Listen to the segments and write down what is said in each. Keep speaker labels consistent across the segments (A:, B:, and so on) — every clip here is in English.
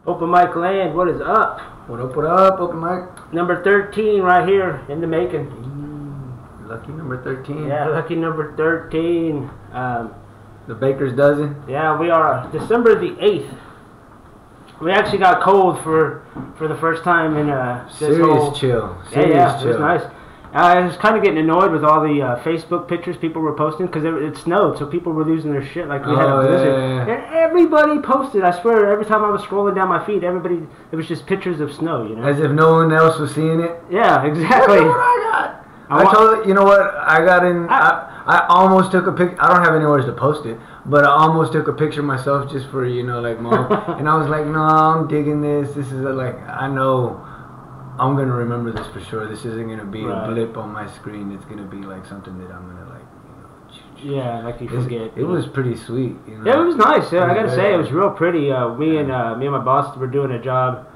A: Open Mic Land, what is up?
B: What up, Open Mic?
A: Number 13 right here in the making.
B: Lucky number 13.
A: Yeah, lucky number 13.
B: The baker's dozen.
A: Yeah, we are December the 8th. We actually got cold for the first time in this
B: Serious chill.
A: Yeah, it was nice. I was kind of getting annoyed with all the Facebook pictures people were posting because it snowed, so people were losing their shit like we had a blizzard.
B: Yeah.
A: And everybody posted. I swear, every time I was scrolling down my feed, it was just pictures of snow. You know,
B: as if no one else was seeing it.
A: Yeah, exactly.
B: Look at what I got. I told you know what I got in. I almost took a pic. I don't have anywhere to post it, but I almost took a picture myself just for like mom. And I was like, no, I'm digging this. This is like I know. I'm gonna remember this for sure. This isn't gonna be a blip on my screen. It's gonna be like something that I'm gonna
A: yeah, like you forget.
B: It was pretty sweet. You know?
A: Yeah, it was nice. I gotta say, it was real pretty. Me and my boss were doing a job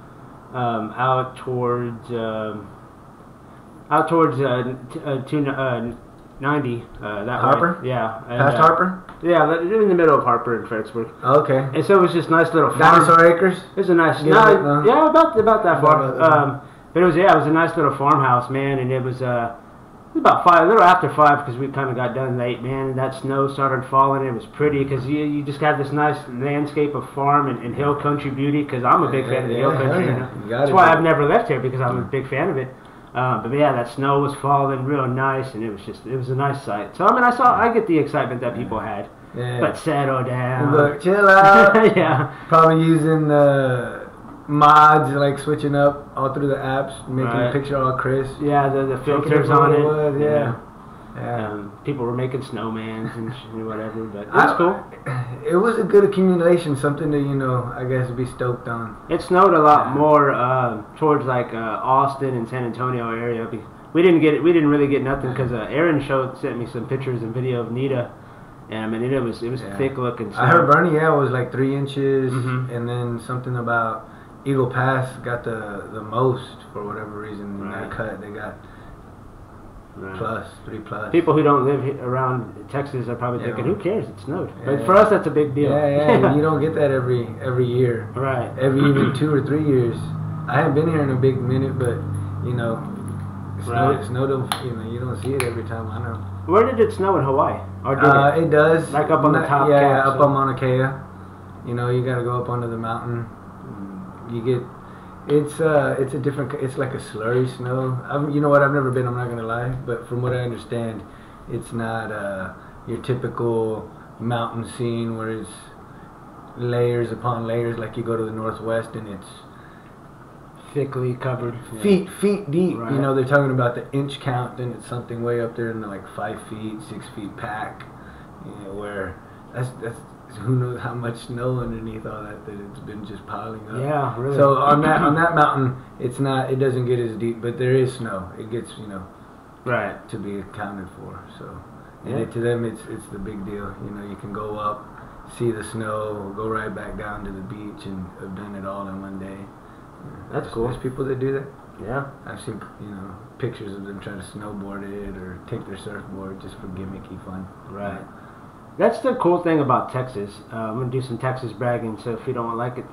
A: out towards 290. That
B: Harper.
A: Way. Yeah. And,
B: past Harper.
A: Yeah, in the middle of Harper and Fredericksburg.
B: Okay.
A: And so it was just nice little farm.
B: Dinosaur Acres.
A: It was a nice.
B: Yeah,
A: yeah, about that far. But it was a nice little farmhouse, man, and it was about 5, a little after 5, because we kind of got done late, man. And that snow started falling. It was pretty because you just got this nice landscape of farm and hill country beauty. Because I'm a big fan of the hill country. You know? That's why I've never left here, because I'm a big fan of it. But yeah, that snow was falling real nice, and it was a nice sight. So I mean, I get the excitement that people had.
B: Yeah.
A: But settle down.
B: Look, chill out.
A: Yeah.
B: Probably using mods, like switching up all through the apps, making the picture all crisp.
A: Yeah, the filters on it.
B: Yeah.
A: People were making snowmans and whatever, but it was cool.
B: It was a good accumulation, something to I guess be stoked on.
A: It snowed a lot more towards like Austin and San Antonio area. We didn't really get nothing because Aaron sent me some pictures and video of Nita. And I mean, it was thick looking snow.
B: I heard Bernie, it was like 3 inches, and then something about Eagle Pass got the most for whatever reason. In that cut, they got three plus.
A: People who don't live around Texas are probably thinking, "Who cares? It snowed." But for us, that's a big deal.
B: Yeah. You don't get that every year.
A: Right.
B: Every even 2 or 3 years. I haven't been here in a big minute, but snow. You don't see it every time. I know.
A: Where did it snow in Hawaii? Or did
B: it does.
A: Like up on the top.
B: Yeah, up on Mauna Kea. You gotta go up onto the mountain. You get. It's a different. It's like a slurry snow. You know what? I've never been. I'm not gonna lie, but from what I understand, it's not your typical mountain scene where it's layers upon layers. Like you go to the Northwest and it's
A: thickly covered,
B: feet deep.
A: Right.
B: They're talking about the inch count, then it's something way up there in the like 5 feet, 6 feet pack. Where that's who knows how much snow underneath all that it's been just piling up.
A: Yeah, really.
B: So on that mountain, it doesn't get as deep, but there is snow. It gets
A: right
B: to be accounted for. So and to them, it's the big deal. You can go up, see the snow, go right back down to the beach, and have done it all in one day.
A: That's cool.
B: There's people that do that.
A: Yeah.
B: I've seen pictures of them trying to snowboard it or take their surfboard just for gimmicky fun.
A: Right. That's the cool thing about Texas. I'm going to do some Texas bragging, so if you don't like it,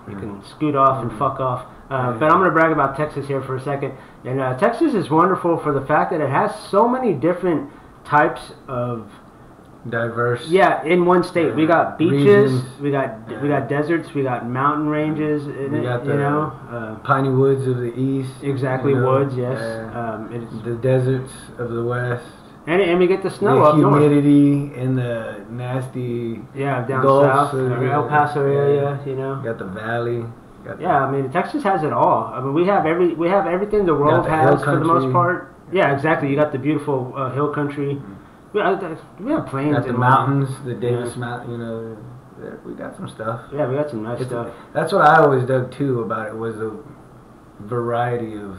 A: you can scoot off and fuck off. But I'm going to brag about Texas here for a second. And Texas is wonderful for the fact that it has so many different types of
B: diverse.
A: Yeah, in one state. We got beaches, we got deserts, we got mountain ranges.
B: We got the piney woods of the east.
A: Exactly, woods, yes.
B: The deserts of the west.
A: And we get the snow up north.
B: The humidity and the nasty
A: down
B: Gulf,
A: south, El Paso area,
B: Got the valley.
A: I mean, Texas has it all. I mean, we have everything the world has for the most part. Yeah, exactly. You got the beautiful hill country. We have plains.
B: Got the mountains, the Davis Mountain. We got some stuff.
A: Yeah, we got some nice stuff.
B: That's what I always dug too about it was the variety of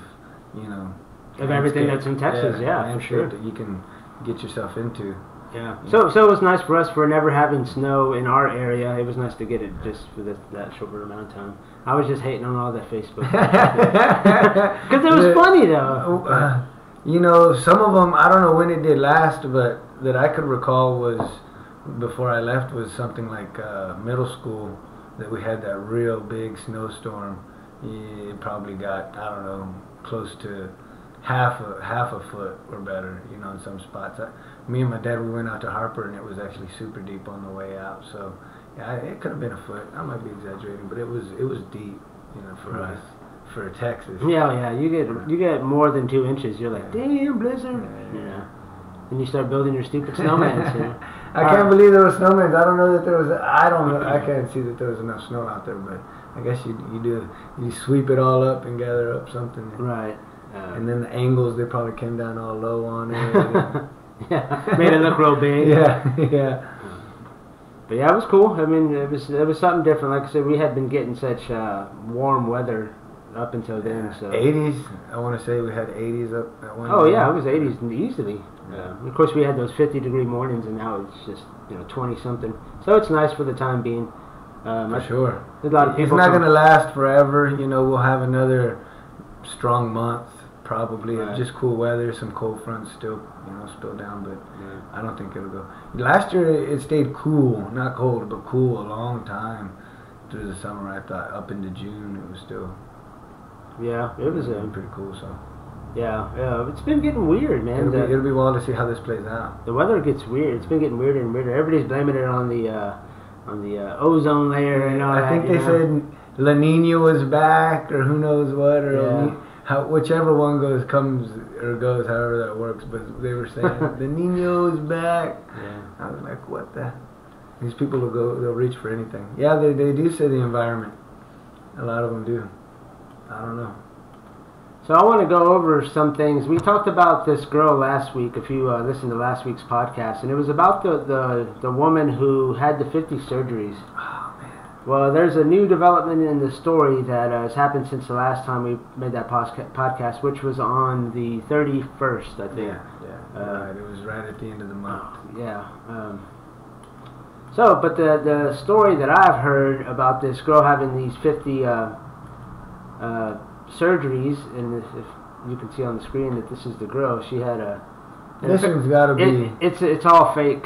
A: of everything that's in Texas. Yeah, for sure.
B: That you can get yourself into.
A: Yeah. So it was nice for us for never having snow in our area. It was nice to get it just for that short amount of time. I was just hating on all that Facebook because it was funny though.
B: Some of them, I don't know when it did last, but that I could recall was before I left was something like middle school that we had that real big snowstorm, it probably got, I don't know, close to half a foot or better, you know, in some spots. Me and my dad, we went out to Harper, and it was actually super deep on the way out. So yeah, it could have been a foot. I might be exaggerating, but it was deep, you know, for us, for Texas.
A: Yeah, you get more than 2 inches. You're like, damn, blizzard. Yeah. And you start building your stupid snowmans. You know?
B: I can't believe there were snowmen. I don't know that there was. I don't know. I can't see that there was enough snow out there, but I guess you do. You sweep it all up and gather up something.
A: Right.
B: And then the angles, they probably came down all low on it.
A: Yeah, made it look real big.
B: Yeah.
A: But yeah, it was cool. I mean, it was something different. Like I said, we had been getting such warm weather up until then. So
B: 80s. I want to say we had 80s up at one.
A: Oh yeah, it was 80s easily. Of course, we had those 50-degree mornings, and now it's just 20-something. So it's nice for the time being.
B: For sure.
A: A lot of people.
B: It's not going to last forever. You know, we'll have another strong month probably of just cool weather. Some cold fronts still down, but I don't think it'll go. Last year it stayed cool, not cold, but cool a long time through the summer. I thought up into June it was still.
A: Yeah, it was
B: pretty cool. So.
A: Yeah, it's been getting weird, man.
B: It'll be wild to see how this plays out.
A: The weather gets weird. It's been getting weirder and weirder. Everybody's blaming it on the ozone layer and all that.
B: I think they said La Nina was back, or who knows what, or whichever one comes or goes, however that works. But they were saying the Nino's back. Yeah. I was like, what the? These people they'll reach for anything. Yeah, they do say the environment. A lot of them do. I don't know.
A: So I want to go over some things. We talked about this girl last week, if you listened to last week's podcast, and it was about the woman who had the 50 surgeries.
B: Oh, man.
A: Well, there's a new development in the story that has happened since the last time we made that podcast, which was on the 31st, I think.
B: Yeah. Right. It was right at the end of the month.
A: Yeah. But the story that I've heard about this girl having these 50 surgeries, and if you can see on the screen that this is the girl, she had a.
B: This one's got to be.
A: It's all fake.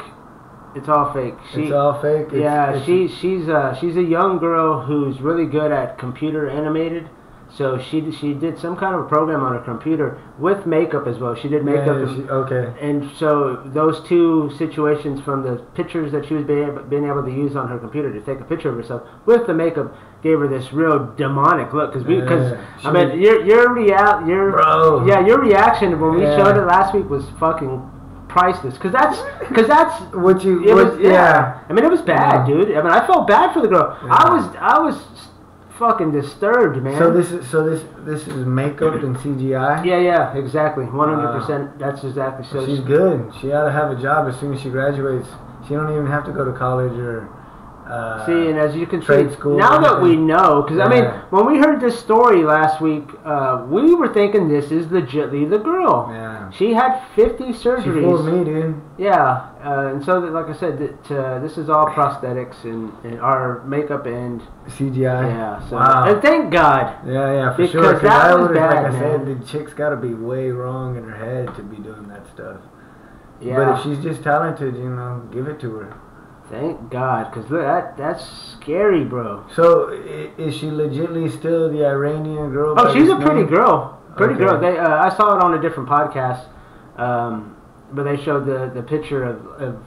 A: It's all fake.
B: It's all fake.
A: She's a young girl who's really good at computer animated. So she did some kind of a program on her computer with makeup as well. She did makeup.
B: Okay.
A: And so those two situations from the pictures that she was being able to use on her computer to take a picture of herself with the makeup gave her this real demonic look. Because I mean your reaction when we showed it last week was fucking priceless. Because that's
B: what you.
A: I mean, it was bad, dude. I mean, I felt bad for the girl. Yeah. I was fucking disturbed, man.
B: So this is makeup and CGI.
A: Yeah, exactly, 100%. That's exactly. So
B: she's good. She ought to have a job as soon as she graduates. She don't even have to go to college or.
A: See, and as you can
B: trade
A: see,
B: school
A: now that we know, because I mean, when we heard this story last week, we were thinking this is legitly the girl.
B: Yeah.
A: She had 50 surgeries.
B: She fooled me, dude.
A: Yeah, and so like I said, this is all prosthetics and our makeup and
B: CGI.
A: Yeah. So, and thank God.
B: Yeah, for sure.
A: Because that was bad,
B: like I said, the chick's got to be way wrong in her head to be doing that stuff.
A: Yeah.
B: But if she's just talented, give it to her.
A: Thank God, because that's scary, bro.
B: So, is she legitimately still the Iranian girl?
A: Oh, she's a pretty girl. Pretty girl. I saw it on a different podcast, but they showed the picture of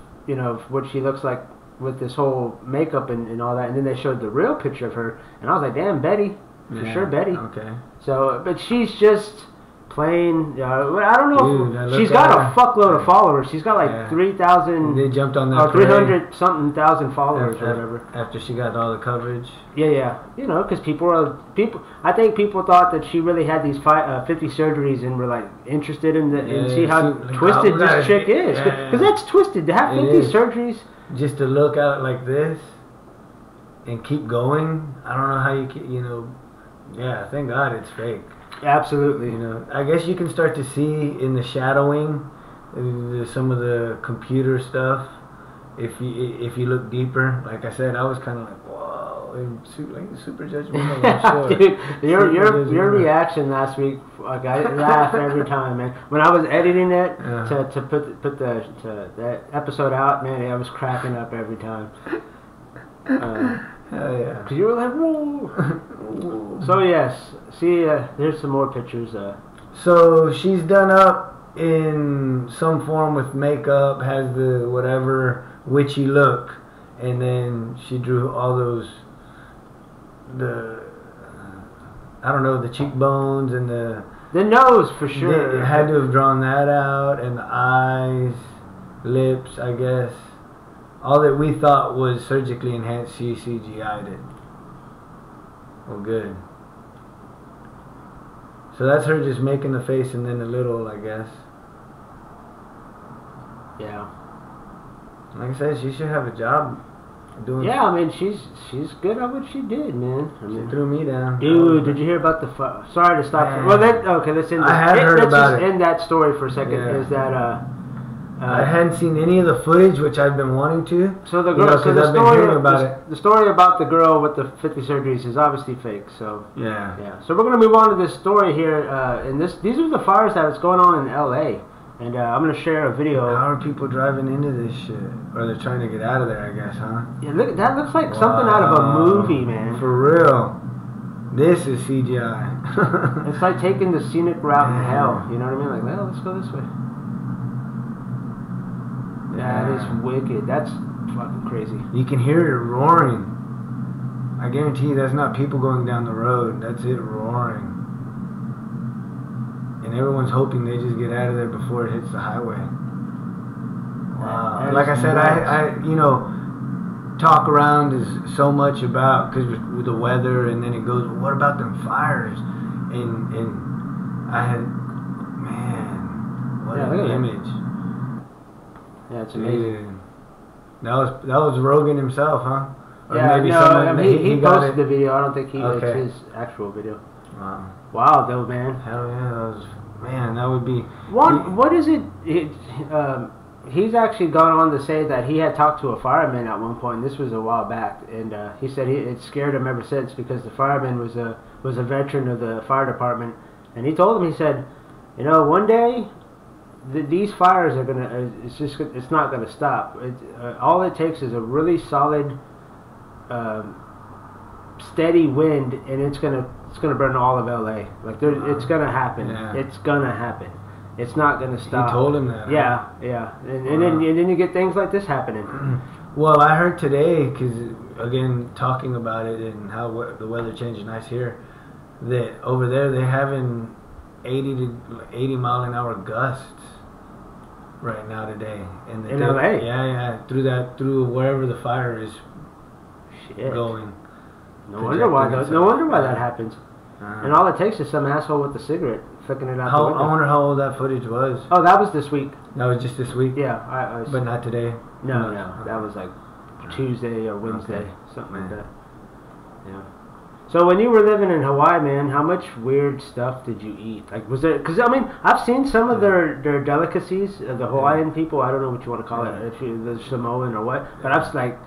A: what she looks like with this whole makeup and all that, and then they showed the real picture of her, and I was like, damn, Betty. For sure, Betty.
B: Okay.
A: So, but she's just plain. I don't know.
B: Dude,
A: she's got a fuckload of followers. She's got like 3,000.
B: They jumped on that.
A: 300 something thousand followers or whatever.
B: After she got all the coverage.
A: Yeah. Because people. I think people thought that she really had these 50 surgeries and were like interested in see how twisted this chick is. Because that's twisted to have 50 surgeries.
B: Just to look at it like this and keep going. I don't know how you keep. Yeah. Thank God it's fake.
A: Absolutely.
B: I guess you can start to see in the shadowing some of the computer stuff if you look deeper. Like I said, I was kind of like, whoa, super judgmental.
A: Dude, your reaction last week, like I laugh every time, man. When I was editing it to put that episode out, man, I was cracking up every time.
B: Hell yeah.
A: Because you were like, whoa. So yes, see, there's some more pictures.
B: So she's done up in some form with makeup, has the whatever witchy look, and then she drew all those, I don't know, the cheekbones and the
A: nose for sure.
B: They had to have drawn that out, and the eyes, lips, I guess. All that we thought was surgically enhanced, she CGI'd it. Well, good. So that's her just making the face and then a little, I guess.
A: Yeah.
B: Like I said, she should have a job doing.
A: Yeah, I mean, she's good at what she did, man. I mean,
B: she threw me down.
A: Dude, did you hear about the? Sorry to stop. Well, okay, let's end. Let's just end that story for a second. Yeah. Is that
B: I hadn't seen any of the footage, which I've been wanting to.
A: So the girl, the story about the girl with the 50 surgeries is obviously fake. So yeah. So we're gonna move on to this story here, and these are the fires that was going on in L.A. And I'm gonna share a video.
B: How are people driving into this shit? Or they're trying to get out of there, I guess, huh?
A: Yeah, look, that looks like something out of a movie, man.
B: For real. This is CGI.
A: It's like taking the scenic route in hell. You know what I mean? Like, well, let's go this way. That is wicked. That's fucking crazy.
B: You can hear it roaring. I guarantee you that's not people going down the road. That's it roaring. And everyone's hoping they just get out of there before it hits the highway. Wow. Like I said, I talk around is so much about, because with the weather, and then it goes, what about them fires? And I had, man, what an image.
A: Yeah, it's amazing.
B: Dude. That was Rogan himself, huh? Or
A: yeah,
B: maybe
A: he posted the video. I don't think he makes his actual video.
B: Wow.
A: Wow, though, man.
B: Hell yeah, that would be.
A: What is it? He's actually gone on to say that he had talked to a fireman at one point. This was a while back, and he said it scared him ever since, because the fireman was a veteran of the fire department, and he told him, he said, one day these fires are gonna. It's not gonna stop. All it takes is a really solid, steady wind, and it's gonna burn all of LA. Like it's gonna happen. Yeah. It's gonna happen. It's not gonna stop.
B: He told him that.
A: Yeah, huh? Yeah. And then you get things like this happening.
B: Well, I heard today, because again talking about it and how the weather changed nice here, that over there they're having 80 mile an hour gusts right now today. And
A: in LA.
B: Yeah. Through wherever the fire is going.
A: No wonder why that happens. And all it takes is some asshole with a cigarette flicking it out the window.
B: I wonder how old that footage was.
A: Oh, that was this week.
B: That was just this week?
A: Yeah.
B: But not today?
A: No. That was like Tuesday or Wednesday, something like that. Yeah. So when you were living in Hawaii, man, how much weird stuff did you eat? Like, was there? Because I mean, I've seen some of their delicacies. The Hawaiian people, I don't know what you want to call it, if you're the Samoan or what. But I was like,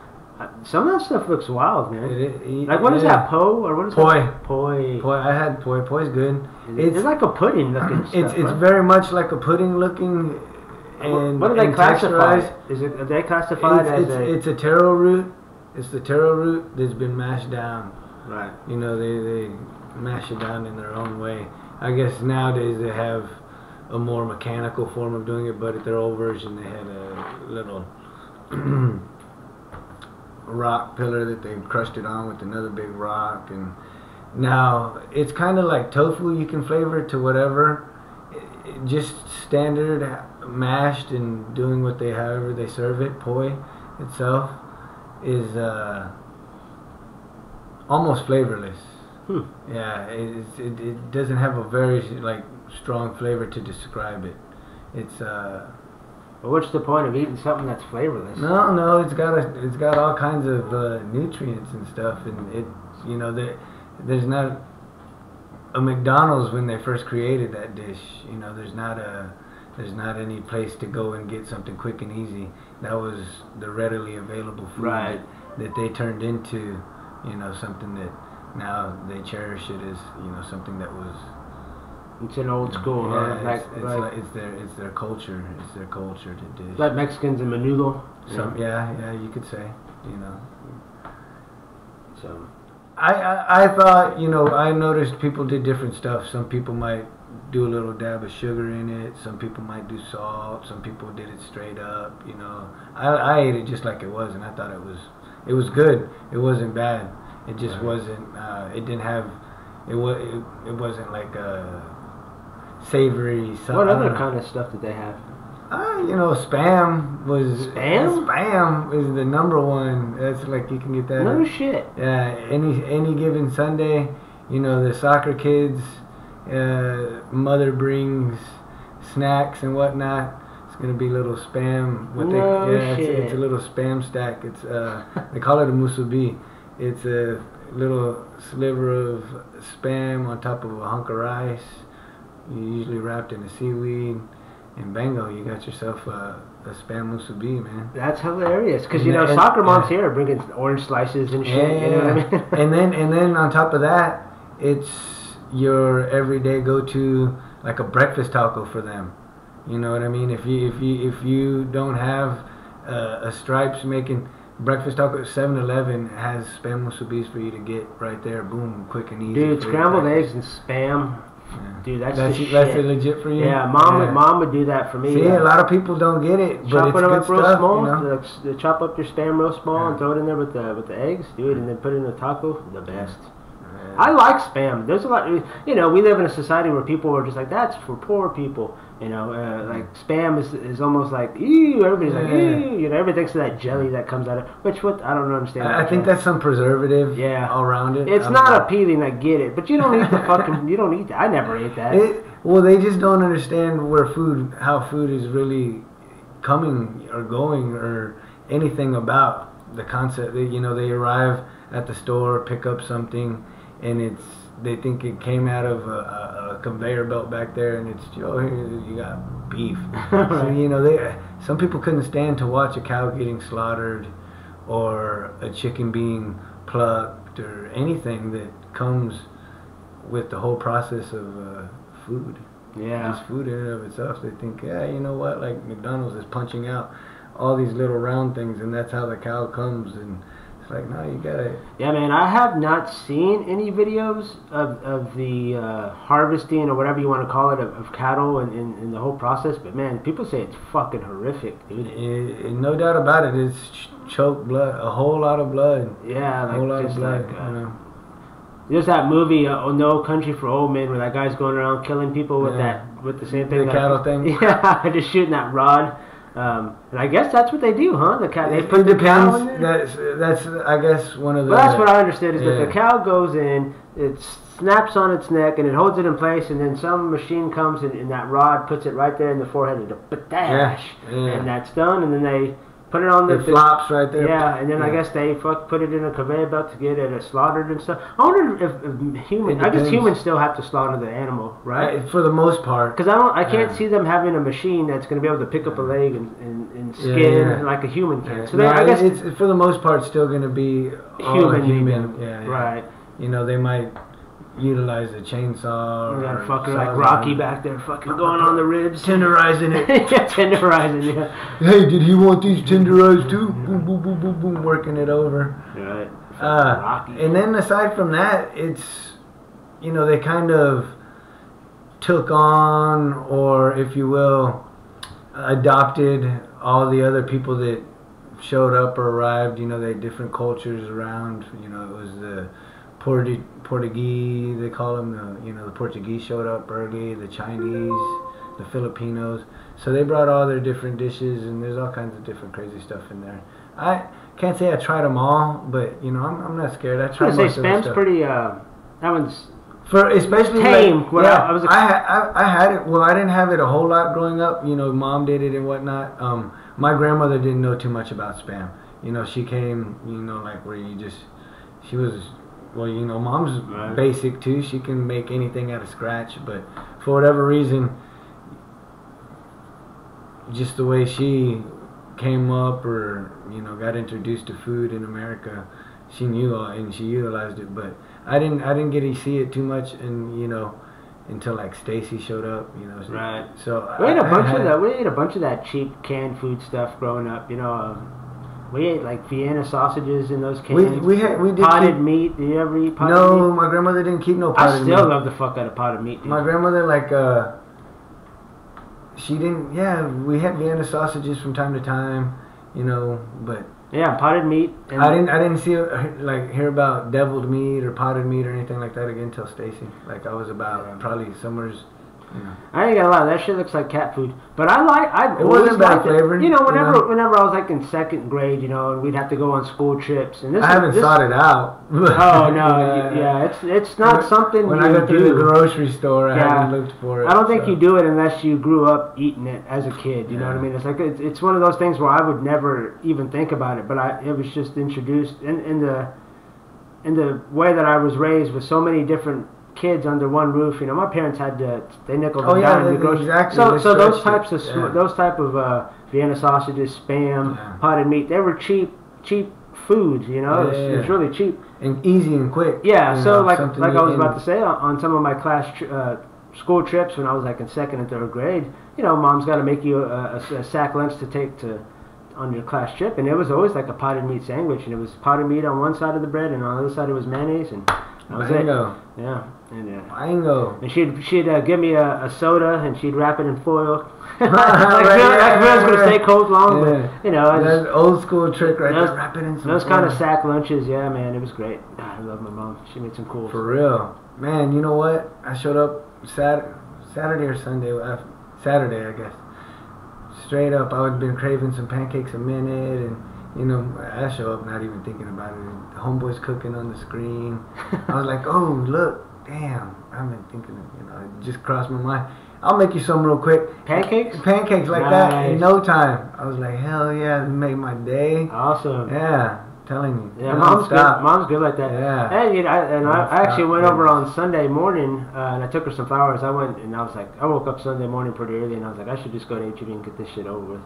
A: some of that stuff looks wild, man. Like, what is that? Po or what is that? Poi.
B: I had poi. Poi's good.
A: It's like a pudding looking stuff.
B: It's very much like a pudding looking. And
A: what do they classify? Are they classified as
B: it's a taro root. It's the taro root that's been mashed down.
A: Right.
B: They mash it down in their own way. I guess nowadays they have a more mechanical form of doing it, but at their old version they had a little rock pillar that they crushed it on with another big rock. And now it's kind of like tofu. You can flavor it to whatever. Just standard mashed and doing however they serve it. Poi itself is almost flavorless. Yeah, it doesn't have a very strong flavor to describe it. It's
A: Well, what's the point of eating something that's flavorless?
B: No, it's got all kinds of nutrients and stuff, and there's not a McDonald's when they first created that dish. There's not any place to go and get something quick and easy. That was the readily available food that they turned into, something that now they cherish it as, something that was.
A: It's an old school,
B: yeah. It's their culture. It's their culture to dish.
A: Like Mexicans and menudo.
B: Yeah, you could say.
A: So
B: I thought, you know, I noticed people did different stuff. Some people might do a little dab of sugar in it. Some people might do salt. Some people did it straight up. You know, I ate it just like it was, and I thought it was good. It wasn't bad. It just wasn't. It didn't have. It wasn't like a savory.
A: What other kind of stuff did they have?
B: You know, Spam was.
A: Spam?
B: Spam is the number one. That's like you can get that.
A: No shit.
B: Yeah, any given Sunday, you know, the soccer kids, mother brings snacks and whatnot. It's gonna be little Spam. It's a little Spam stack. It's they call it a musubi. It's a little sliver of Spam on top of a hunk of rice, usually wrapped in a seaweed. And bango, you got yourself a Spam musubi, man.
A: That's hilarious, because you know soccer moms here are bringing orange slices and shit.
B: Yeah.
A: You know what I mean?
B: and then on top of that, it's your everyday go-to, like a breakfast taco for them. You know what I mean? If you don't have a Stripes making breakfast taco, 7-Eleven has Spam musubis for you to get right there. Boom, quick and easy.
A: Dude, scrambled eggs and Spam.
B: Yeah.
A: Dude, that's
B: legit for you.
A: Yeah, mom would do that for me.
B: See, a lot of people don't get it, but it's good
A: real
B: stuff.
A: Small,
B: you know?
A: chop up your Spam real small and throw it in there with the eggs, dude, and then put it in a taco. The best.
B: Yeah.
A: I like Spam. There's a lot. You know, we live in a society where people are just like, that's for poor people. You know, like Spam is almost like, ew. Everybody's like, ew. You know, everybody thinks of that jelly that comes out of which I don't understand.
B: I think that's some preservative.
A: Yeah.
B: All around it.
A: It's not appealing. I get it, but you don't eat the fucking. You don't eat that. I never ate that.
B: Well, they just don't understand how food is really coming or going or anything about the concept. You know, they arrive at the store, pick up something, and they think it came out of a conveyor belt back there, and it's, oh, here you got beef. So, you know, some people couldn't stand to watch a cow getting slaughtered or a chicken being plucked or anything that comes with the whole process of food.
A: Yeah.
B: Just food in and of itself. They think, yeah, you know what, like McDonald's is punching out all these little round things, and that's how the cow comes, and it's like, no, you gotta.
A: Yeah, man, I have not seen any videos of the harvesting or whatever you want to call it of cattle and the whole process, but man, people say it's fucking horrific, dude.
B: No doubt about it. It's choked blood, a whole lot of blood.
A: Yeah, like,
B: a whole lot
A: just
B: of blood.
A: like,
B: you know.
A: There's that movie, No Country for Old Men, where that guy's going around killing people with the same thing.
B: The cattle thing.
A: Yeah, just shooting that rod. And I guess that's what they do, huh? The cat. They put
B: it
A: the
B: depends.
A: cow in there.
B: That's I guess one of the.
A: Well, that's what I understood is that the cow goes in, it snaps on its neck, and it holds it in place, and then some machine comes and that rod puts it right there in the forehead and and that's done, and then they put it on the
B: flops right there.
A: Yeah, and then I guess they put it in a conveyor belt to get it slaughtered and stuff. I wonder if humans. I guess humans still have to slaughter the animal, right?
B: For the most part.
A: Because I can't see them having a machine that's going to be able to pick up a leg and skin like a human can. So I guess
B: it's for the most part still going to be human. Yeah.
A: Right.
B: You know, they might utilize a chainsaw.
A: We got fucking like Rocky back there, fucking going on the ribs,
B: tenderizing it.
A: Yeah, tenderizing. Yeah.
B: Hey, did he want these tenderized too? Boom, boom, boom, boom, boom, working it over.
A: Right.
B: Rocky. And then aside from that, it's, you know, they kind of took on, or if you will, adopted all the other people that showed up or arrived. You know, they had different cultures around. You know, it was the Portuguese, they call them. The Portuguese showed up early, the Chinese, the Filipinos. So they brought all their different dishes, and there's all kinds of different crazy stuff in there. I can't say I tried them all, but you know, I'm not scared. I tried most of the stuff.
A: Spam's pretty. That one's
B: especially
A: tame.
B: Like, I had it. Well, I didn't have it a whole lot growing up. You know, mom did it and whatnot. My grandmother didn't know too much about Spam. You know, she came. You know, like where she was. Well, you know, mom's basic too. She can make anything out of scratch, but for whatever reason, just the way she came up or, you know, got introduced to food in America, she knew and she utilized it. But I didn't get to see it too much, and you know, until like Stacy showed up, you know.
A: Right.
B: So
A: we ate a bunch of that cheap canned food stuff growing up, you know. We ate like Vienna sausages in those cans.
B: We did
A: potted
B: keep,
A: meat. Did you ever eat potted meat?
B: No, my grandmother didn't keep no potted meat.
A: I still love the fuck out of potted meat, dude.
B: My grandmother she didn't. Yeah, we had Vienna sausages from time to time, but.
A: Yeah, potted meat.
B: And I didn't see hear about deviled meat or potted meat or anything like that again until Stacy. Like I was about probably somewhere's.
A: I ain't gonna lie, that shit looks like cat food. But
B: it wasn't bad flavor.
A: Whenever I was like in second grade, and we'd have to go on school trips. And
B: I haven't sought it out.
A: Oh no, it's not something.
B: When I go to the grocery store, I haven't looked for it.
A: I don't think you do it unless you grew up eating it as a kid. You know what I mean? It's like it's one of those things where I would never even think about it, but it was just introduced in the way that I was raised with so many different kids under one roof. My parents had they nickel and dime the grocery.
B: Exactly.
A: So those types of those type of Vienna sausages, Spam, potted meat, they were cheap food. It was really cheap
B: and easy and quick.
A: Yeah. So like I was about to say, on some of my school trips when I was like in second and third grade, mom's got to make you a sack lunch to take on your class trip, and it was always like a potted meat sandwich, and it was potted meat on one side of the bread, and on the other side it was mayonnaise, and that was it. Yeah. And she'd give me a soda, and she'd wrap it in foil. Like I was gonna stay cold long, but
B: that's old school trick right there. Wrap it in some
A: those kind of sack lunches. Yeah, man, it was great. I love my mom. She made some cool.
B: For real, man. You know what? I showed up Saturday or Sunday. Saturday, I guess. Straight up, I had been craving some pancakes a minute, and I show up not even thinking about it. The homeboy's cooking on the screen. I was like, oh, look, damn. I've been thinking, it just crossed my mind. I'll make you some real quick.
A: Pancakes?
B: Pancakes like that in no time. I was like, hell yeah, it made my day.
A: Awesome.
B: Yeah, telling you.
A: Yeah, mom's good like that.
B: Yeah.
A: And I actually went over on Sunday morning, and I took her some flowers. I went, and I was like, I woke up Sunday morning pretty early, and I was like, I should just go to H-E-B and get this shit over with.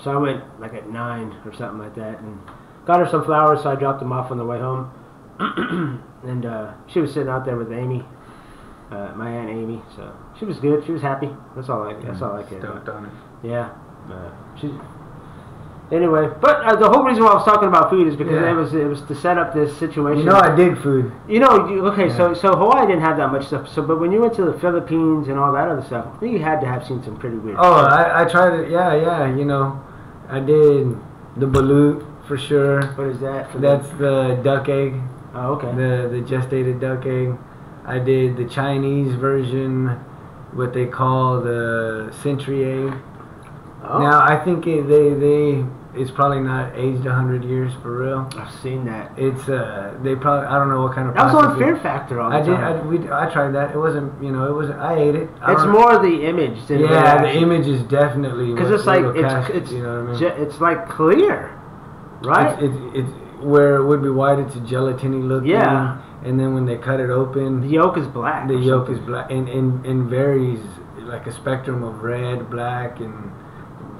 A: So I went like at 9 or something like that, and got her some flowers. So I dropped them off on the way home, and she was sitting out there with Amy, my aunt Amy. So she was good. She was happy. That's all I cared
B: Stoked
A: about.
B: on it.
A: Yeah. Anyway, but the whole reason why I was talking about food is because it was to set up this situation.
B: I dig food.
A: So Hawaii didn't have that much stuff. So, but when you went to the Philippines and all that other stuff, I think you had to have seen some pretty weird stuff.
B: I tried it. Yeah. I did the balut for sure.
A: What is that?
B: That's the duck egg.
A: Oh, okay.
B: The gestated duck egg. I did the Chinese version, what they call the century egg. Oh. Now I think it's probably not aged 100 years for real.
A: I've seen that.
B: It's they probably, I don't know what kind of.
A: That was on Fear Factor all the
B: time. I tried that. It wasn't, it wasn't. I ate it.
A: It's more the image than
B: the image is definitely
A: because it's like it's
B: you know what I mean?
A: It's like clear, right?
B: It's where it would be white. It's a gelatiny looking.
A: Yeah.
B: And then when they cut it open,
A: the yolk is black.
B: The yolk is black and varies like a spectrum of red, black, and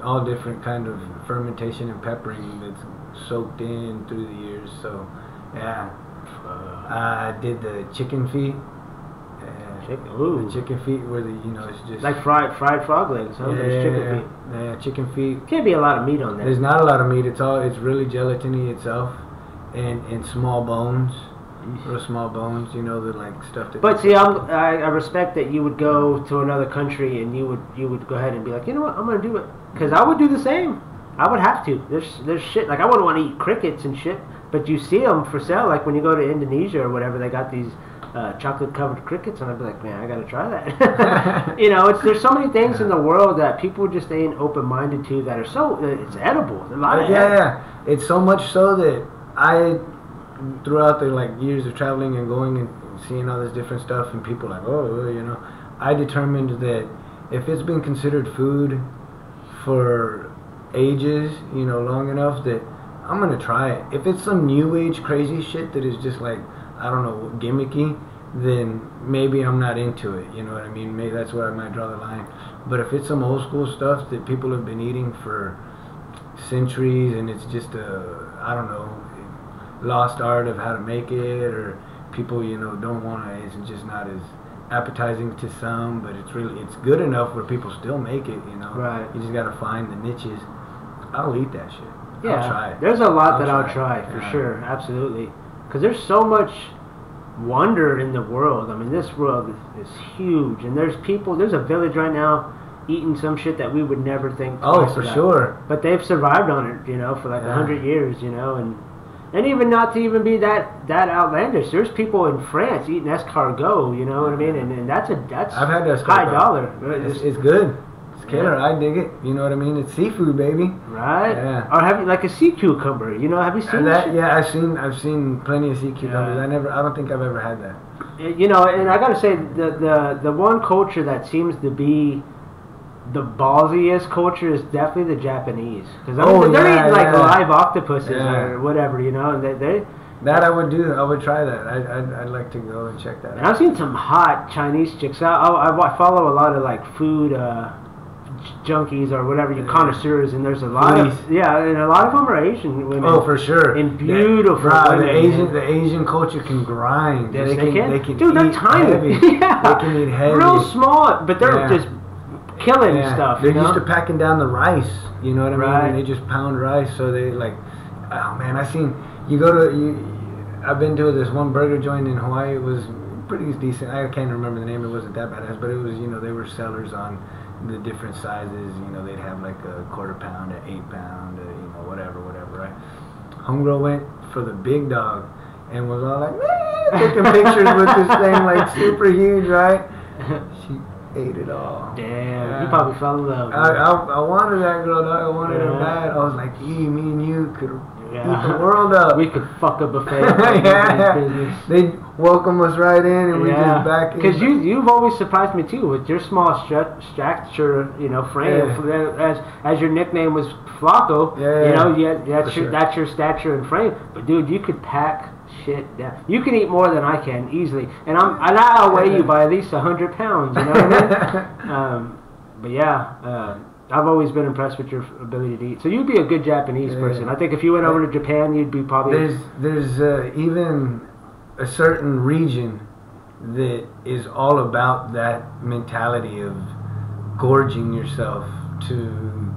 B: all different kind of fermentation and peppering that's soaked in through the years. So, yeah, I did the chicken feet. The chicken feet where it's just
A: like fried frog legs. Huh? Chicken feet.
B: Yeah, chicken feet.
A: Can't be a lot of meat on that.
B: There's not a lot of meat. It's really gelatiny itself, and small bones. Real small bones, the like stuff that.
A: But see, I respect that you would go to another country and you would go ahead and be like, you know what, I'm gonna do it, because I would do the same. I would have to. There's shit like I wouldn't want to eat crickets and shit, but you see them for sale. Like when you go to Indonesia or whatever, they got these chocolate covered crickets, and I'd be like, man, I gotta try that. There's so many things in the world that people just ain't open minded to that are it's edible. A lot of
B: It's so much so that throughout the years of traveling and going and seeing all this different stuff, and people I determined that if it's been considered food for ages, long enough, that I'm gonna try it. If it's some new age crazy shit that is just like, I don't know, gimmicky, then maybe I'm not into it. You know what I mean? Maybe that's where I might draw the line. But if it's some old school stuff that people have been eating for centuries, and it's just I don't know, lost art of how to make it, or people don't want to, it's just not as appetizing to some, but it's good enough where people still make it.
A: Right.
B: You just got to find the niches. I'll eat that shit.
A: Yeah,
B: I'll try.
A: There's a lot that I'll try for sure, absolutely. Because there's so much wonder in the world. I mean, this world is huge, and there's people. There's a village right now eating some shit that we would never think.
B: Oh, for sure.
A: But they've survived on it, you know, for like 100 years, you know, and even not to even be that outlandish. There's people in France eating escargot, you know what I mean, and that's
B: I've had escargot.
A: high dollar.
B: It's good. It's killer. I dig it. You know what I mean? It's seafood, baby.
A: Right.
B: Yeah.
A: Or have you like a sea cucumber? You know, have you seen that?
B: Yeah, I've seen plenty of sea cucumbers. I don't think I've ever had that.
A: You know, and I gotta say the one culture that seems to be the ballsiest culture is definitely the Japanese, because they're eating like live octopuses or whatever, you know, and they
B: that I would do. I would try that. I'd like to go and check that out.
A: And I've seen some hot Chinese chicks. I follow a lot of like food junkies or whatever, connoisseurs, and there's a lot of and a lot of them are Asian women.
B: Oh, for sure.
A: And beautiful
B: women. The Asian culture can grind.
A: Yes, they can.
B: Dude,
A: they're tiny.
B: Yeah. They can eat heavy.
A: Real small, but they're just killing stuff.
B: They're used to packing down the rice. You know what I mean?
A: Right.
B: And they just pound rice. So they like, oh man, I've been to this one burger joint in Hawaii. It was pretty decent. I can't remember the name. It wasn't that badass, but it was, you know, they were sellers on the different sizes. You know, they'd have like a quarter pound, an 8 pound, you know, whatever, right? Homegirl went for the big dog and was all like, taking pictures with this thing like super huge, right? She ate it all.
A: Damn, you probably fell in love.
B: I wanted that girl, dog. I wanted her bad. I was like, me and you could eat the world up.
A: We could fuck a buffet.
B: They welcome us right in, and we just back in.
A: Because you've always surprised me too with your small stature, you know, frame. As your nickname was Flacco, you know, that's your stature and frame. But dude, you could pack shit down. You can eat more than I can easily, and I'll weigh you by at least 100 pounds. You know what I mean? But yeah. I've always been impressed with your ability to eat. So you'd be a good Japanese person. I think if you went over to Japan, you'd be probably...
B: There's even a certain region that is all about that mentality of gorging yourself to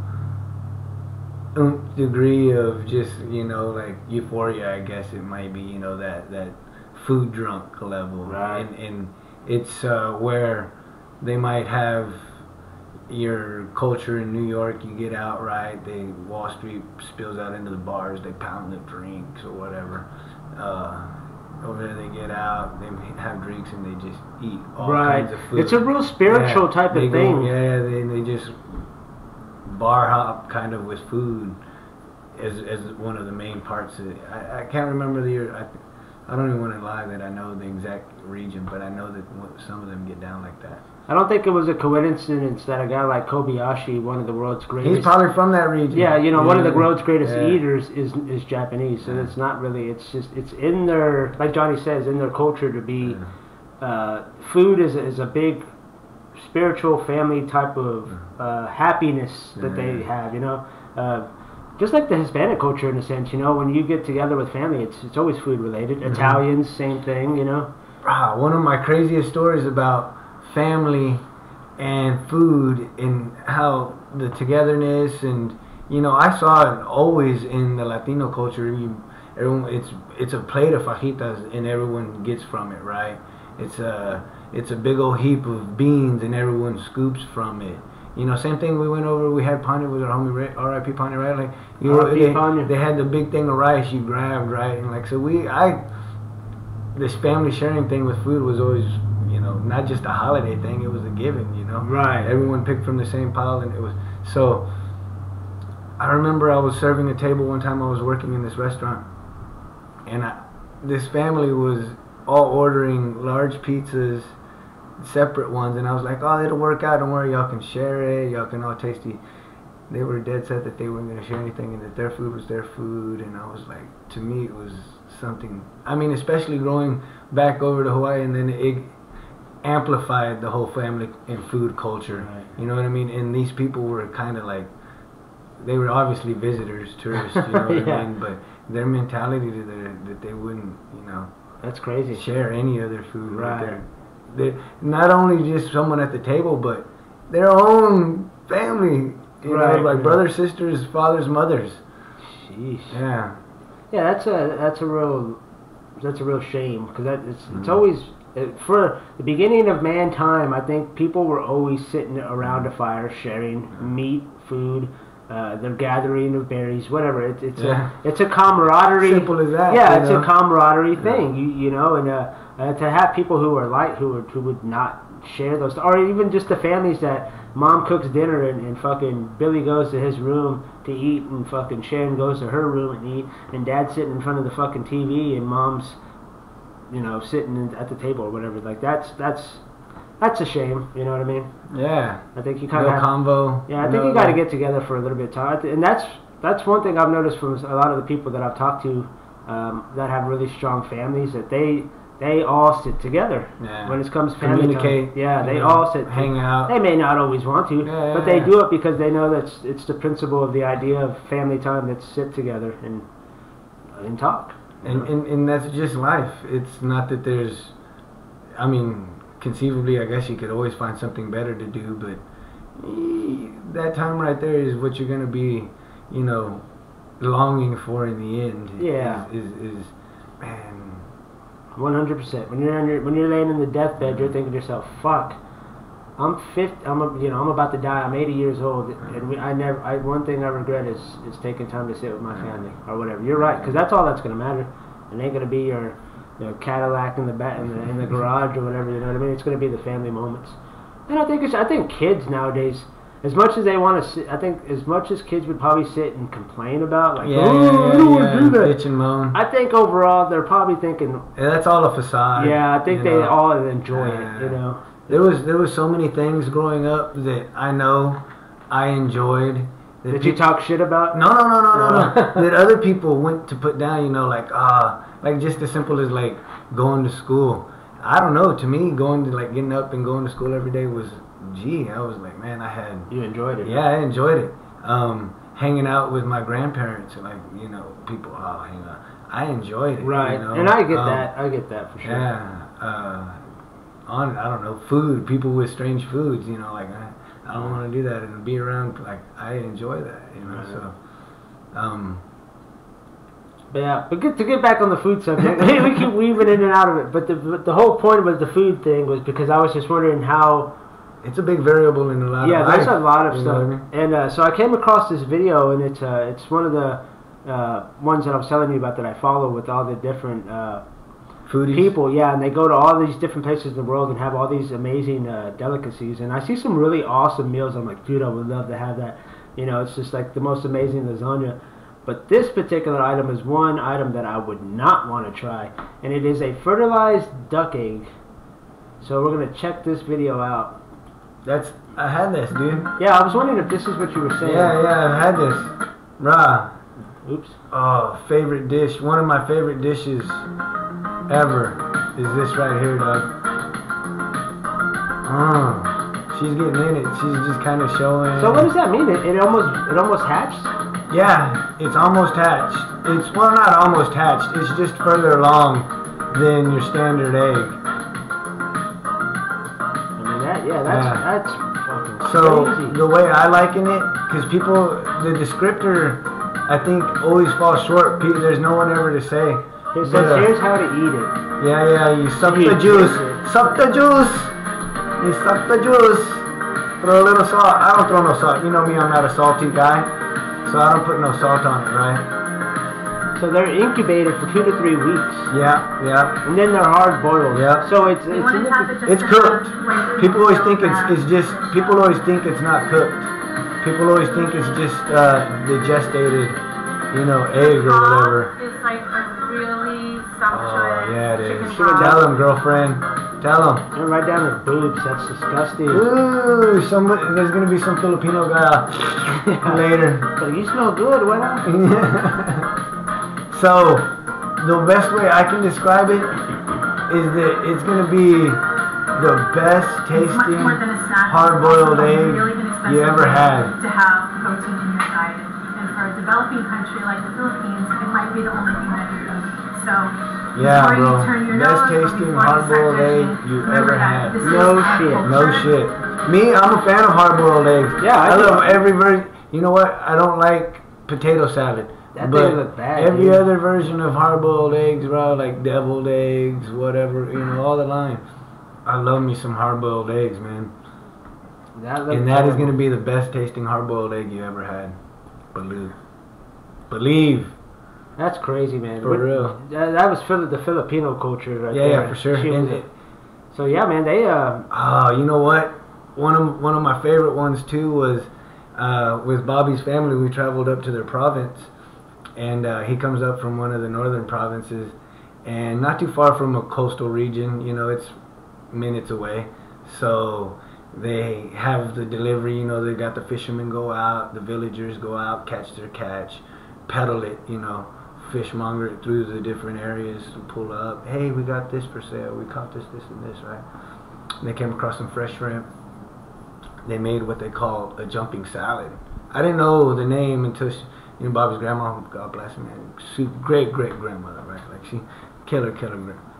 B: a degree of just, you know, like euphoria, I guess it might be, you know, that food drunk level.
A: Right.
B: And it's where they might have... your culture in New York, you get out, right? Wall Street spills out into the bars, they pound the drinks or whatever. Over there they get out, they have drinks, and they just eat all kinds of food.
A: It's a real spiritual type of thing.
B: They just bar hop kind of with food as one of the main parts of it. I can't remember the year. I don't even want to lie that I know the exact region, but I know that some of them get down like that.
A: I don't think it was a coincidence that a guy like Kobayashi, one of the world's greatest...
B: He's probably from that region.
A: Yeah, you know, one of the world's greatest eaters is Japanese. So it's not really... It's just... It's in their... Like Johnny says, in their culture to be... food is a big spiritual family type of happiness that they have, you know. Just like the Hispanic culture in a sense, you know. When you get together with family, it's always food related. Italians, same thing, you know.
B: One of my craziest stories about family and food and how the togetherness, and you know, I saw it always in the Latino culture. Everyone, it's a plate of fajitas and everyone gets from it, right? It's a big old heap of beans and everyone scoops from it. You know, same thing. We went over. We had Ponyo with our homie R.I.P. Ponyo, right? Like they had the big thing of rice you grabbed, right? And like so this family sharing thing with food was always, you know, not just a holiday thing, it was a given, you know.
A: Right.
B: Everyone picked from the same pile, and it was... So, I remember I was serving a table one time. I was working in this restaurant, and this family was all ordering large pizzas, separate ones, and I was like, oh, it'll work out, don't worry, y'all can share it, y'all can all taste it. They were dead set that they weren't going to share anything and that their food was their food, and I was like, to me, it was something... I mean, especially going back over to Hawaii, and then it amplified the whole family and food culture. Right. You know what I mean? And these people were kind of like, they were obviously visitors, tourists, you know what I mean? But their mentality that they wouldn't, you know,
A: that's crazy,
B: share any other food. Right. They not only just someone at the table, but their own family, you know, like brothers, sisters, fathers, mothers.
A: Jeez.
B: Yeah.
A: Yeah, that's a real shame, because it's always for the beginning of mankind. I think people were always sitting around a fire, sharing meat, food. They're gathering of berries, whatever. It's a camaraderie.
B: Simple as that.
A: Yeah, it's a camaraderie thing. You know, and to have people who are who would not share those, or even just the families that mom cooks dinner and fucking Billy goes to his room to eat, and fucking Sharon goes to her room and eat, and dad's sitting in front of the fucking TV and mom's, you know, sitting at the table or whatever. Like that's a shame. You know what I mean?
B: Yeah.
A: I think you kind of
B: combo.
A: Yeah, I think you got to get together for a little bit of time, and that's one thing I've noticed from a lot of the people that I've talked to that have really strong families, that they all sit together when it comes to family
B: communicate.
A: Time. Yeah, they all sit,
B: hang out.
A: They may not always want to, but they do it because they know that it's the principle of the idea of family time, that sit together and talk.
B: And that's just life. It's not that there's, I mean, conceivably, I guess you could always find something better to do, but that time right there is what you're gonna be, you know, longing for in the end.
A: Yeah.
B: Is man.
A: 100%. When you're laying in the deathbed, you're thinking to yourself, "Fuck, I'm 50. I'm about to die. I'm 80 years old, and one thing I regret is taking time to sit with my family or whatever." You're right, because that's all that's gonna matter. It ain't gonna be your Cadillac in the the garage or whatever. You know what I mean? It's gonna be the family moments. And I think kids nowadays, as much as they want to sit, I think as much as kids would probably sit and complain about, like, I don't want to do that,
B: bitch and moan.
A: I think overall they're probably thinking,
B: that's all a facade.
A: Yeah, I think they all enjoy it. You know,
B: there was so many things growing up that I know I enjoyed.
A: Did you talk shit about?
B: No. That other people went to put down. You know, like just as simple as like going to school. I don't know. To me, getting up and going to school every day was. I was like, man, you enjoyed it. Yeah, I enjoyed it. Hanging out with my grandparents and, like, you know, people, hang out. I enjoyed it.
A: Right.
B: You know?
A: And I get that. I get that for sure.
B: Yeah. I don't know, food, people with strange foods, you know, like, I don't want to do that and be around, like, I enjoy that, you know, so,
A: But yeah, to get back on the food subject, we keep weaving in and out of it, but the whole point with the food thing was because I was just wondering how...
B: It's a big variable in a lot of life.
A: Yeah, there's a lot of stuff.
B: I mean?
A: And so I came across this video, and it's one of the ones that I was telling you about that I follow with all the different
B: foodies
A: people. Yeah, and they go to all these different places in the world and have all these amazing delicacies. And I see some really awesome meals. I'm like, dude, I would love to have that. You know, it's just like the most amazing lasagna. But this particular item is one item that I would not want to try, and it is a fertilized duck egg. So we're gonna check this video out.
B: I had this, dude.
A: Yeah, I was wondering if this is what you were saying.
B: Yeah, I had this. Rah.
A: Oops.
B: Oh, favorite dish. One of my favorite dishes ever is this right here, dog. She's getting in it. She's just kind of showing.
A: So what does that mean? It almost hatched?
B: Yeah, it's almost hatched. Well, not almost hatched. It's just further along than your standard egg.
A: That's fucking crazy.
B: So the way I liken it, because the descriptor, I think, always falls short. There's no one ever to say.
A: It says, here's how to eat it.
B: Yeah, you suck the juice. Suck the juice. You suck the juice. Throw a little salt. I don't throw no salt. You know me, I'm not a salty guy. So I don't put no salt on it, right?
A: So they're incubated for 2 to 3 weeks.
B: Yeah.
A: And then they're hard boiled.
B: Yeah.
A: So it's
B: cooked. People always think people always think it's not cooked. People always think it's just the gestated, egg or whatever.
C: It's like a really sumptuous.
B: Oh yeah, it is. Tell them, girlfriend. Tell them.
A: And right down their boobs. That's disgusting.
B: Ooh, there's gonna be some Filipino guy later.
A: So you smell good. What else?
B: So, the best way I can describe it is that it's going to be the best tasting hard-boiled egg you ever had.
C: To have protein in your diet, and for a developing country like the Philippines, it might be the only thing that you eat. So,
B: yeah, bro, best tasting hard-boiled egg you ever had. No shit. Me, I'm a fan of hard-boiled eggs.
A: Yeah,
B: I love every version. You know what? I don't like potato salad.
A: That
B: but
A: thing looked bad.
B: every
A: dude.
B: other version of hard-boiled eggs, bro, like deviled eggs, whatever, all the line. I love me some hard-boiled eggs, man. And that is going to be the best tasting hard-boiled egg you ever had. Believe.
A: That's crazy, man.
B: For real.
A: That was the Filipino culture right there.
B: Yeah, for sure.
A: So yeah, man, they
B: you know what? One of my favorite ones too was with Bobby's family. We traveled up to their province, and he comes up from one of the northern provinces, and not too far from a coastal region. It's minutes away. So they have the delivery. They got the fishermen go out, the villagers go out, catch their catch, peddle it. Fishmonger it through the different areas and pull up. Hey, we got this for sale. We caught this, and this, right? And they came across some fresh shrimp. They made what they call a jumping salad. I didn't know the name until Bobby's grandma, God bless her, man, great grandmother, right? Like she killer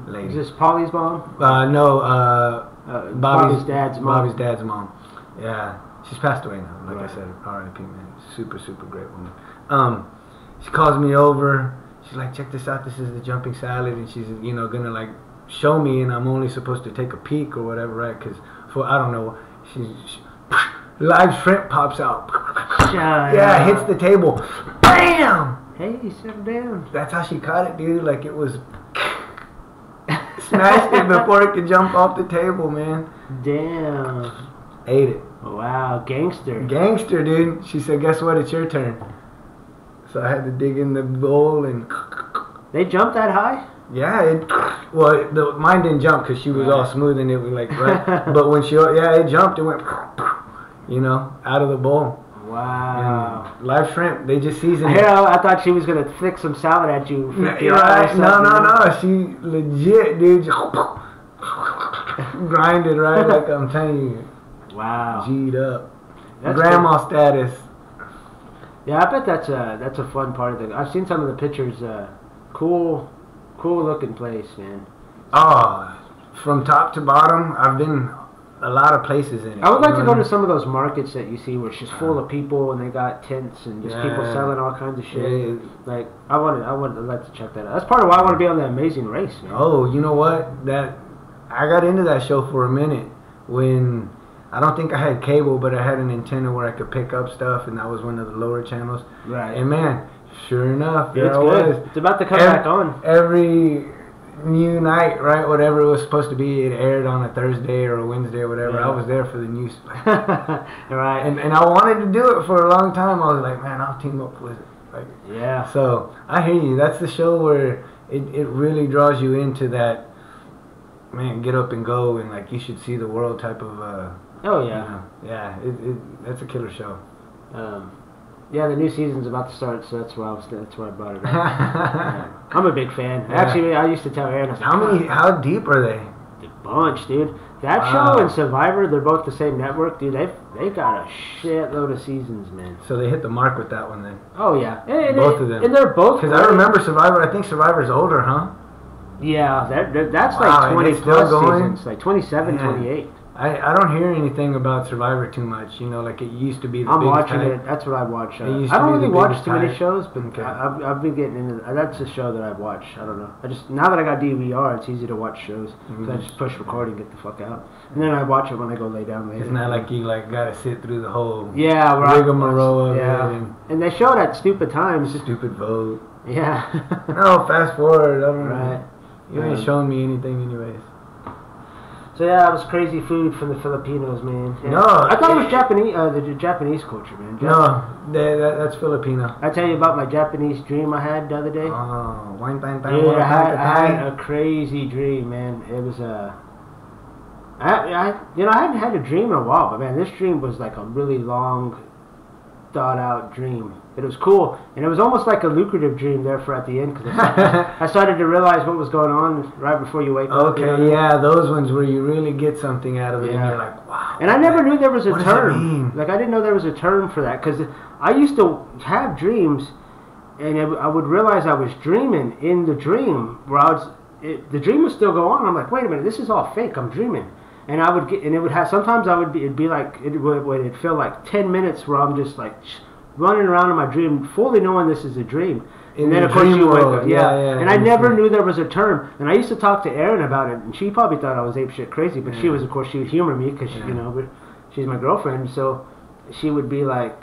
B: lady.
A: Is this Polly's mom?
B: No,
A: Bobby's dad's mom.
B: Bobby's dad's mom. Yeah, she's passed away now. Like I said, R.I.P. man, super great woman. She calls me over. She's like, check this out. This is the jumping salad, and she's gonna like show me, and I'm only supposed to take a peek or whatever, right? Because I don't know, she live shrimp pops out. Hits the table. Bam!
A: Hey, settle down.
B: That's how she caught it, dude. Like it was smashed it before it could jump off the table, man.
A: Damn.
B: Ate it.
A: Wow, gangster,
B: dude. She said, guess what? It's your turn. So I had to dig in the bowl and.
A: They jumped that high?
B: Yeah, mine didn't jump because she was all smooth and it was like right. But when it jumped, it went, out of the bowl.
A: Wow.
B: And live shrimp, they just seasoned it.
A: I thought she was gonna flick some salad at you.
B: Right? No. She legit, dude, grinded right like I'm telling you.
A: Wow.
B: G'd up.
A: That's
B: Grandma status.
A: Yeah, I bet that's a fun part of it. I've seen some of the pictures. Cool looking place, man.
B: Oh, from top to bottom, I've been a lot of places in it.
A: I would like to go to some of those markets that you see where it's just full of people and they got tents and just people selling all kinds of shit.
B: Yeah.
A: Like I would like to check that out. That's part of why I want to be on that Amazing Race, man.
B: Oh, you know what? I got into that show for a minute when I don't think I had cable, but I had an antenna where I could pick up stuff, and that was one of the lower channels.
A: Right.
B: And man, sure enough,
A: it's good. It's about to come back on.
B: Every new night, right? Whatever it was supposed to be, it aired on a Thursday or a Wednesday or whatever. Yeah. I was there for the news.
A: Right.
B: And I wanted to do it for a long time. I was like, man, I'll team up with it. Like,
A: yeah.
B: So I hear you. That's the show where it really draws you into that, man, get up and go, and like you should see the world type of.
A: Oh yeah.
B: Yeah. That's a killer show.
A: Yeah, the new season's about to start, so that's why I brought it up. Yeah. I'm a big fan. Yeah. Actually, I used to tell Aaron.
B: How deep are they?
A: A bunch, dude. That show and Survivor, they're both the same network, dude. They got a shitload of seasons, man.
B: So they hit the mark with that one then.
A: Oh yeah,
B: both of them.
A: And they're both.
B: Because I remember Survivor. I think Survivor's older, huh?
A: Yeah, that's like 20 plus seasons, like 27, 28.
B: I don't hear anything about Survivor too much, like it used to be the
A: I'm
B: biggest
A: watching
B: type.
A: it. That's what I watch. I
B: It
A: don't really watch
B: biggest
A: too many
B: type.
A: shows, but
B: Okay.
A: I've been getting into that's a show that I watch. I don't know. Now that I got DVR, it's easy to watch shows. So I just push record and get the fuck out, and then I watch it when I go lay down later.
B: It's not like you gotta sit through the whole
A: rigmarole
B: of
A: it.
B: it.
A: And they show it at stupid times.
B: Stupid vote.
A: Yeah.
B: No, fast forward.
A: Right.
B: You ain't showing me anything anyways.
A: So yeah, it was crazy food from the Filipinos, man. Yeah.
B: No,
A: I thought it was Japanese, the Japanese culture, man.
B: That's Filipino.
A: I tell you about my Japanese dream I had the other day.
B: Oh, wine time.
A: Dude, I had a crazy dream, man. It was I hadn't had a dream in a while, but man, this dream was like a really long, thought out dream. It was cool, and it was almost like a lucrative dream there for at the end, because I started to realize what was going on right before you wake up.
B: Okay, yeah, those ones where you really get something out of it, and you're like, wow.
A: And I never knew there was a term.
B: What does it mean?
A: Like, I didn't know there was a term for that, because I used to have dreams, and I would realize I was dreaming in the dream, where the dream would still go on. I'm like, wait a minute, this is all fake. I'm dreaming. And sometimes it'd feel like 10 minutes where I'm just like running around in my dream, fully knowing this is a dream.
B: In
A: And then
B: the
A: of course
B: dream
A: you wake
B: world,
A: up,
B: yeah,
A: And I never knew there was a term. And I used to talk to Erin about it, and she probably thought I was apeshit crazy, but she was, of course, she would humor me because you know, but she's my girlfriend, so she would be like,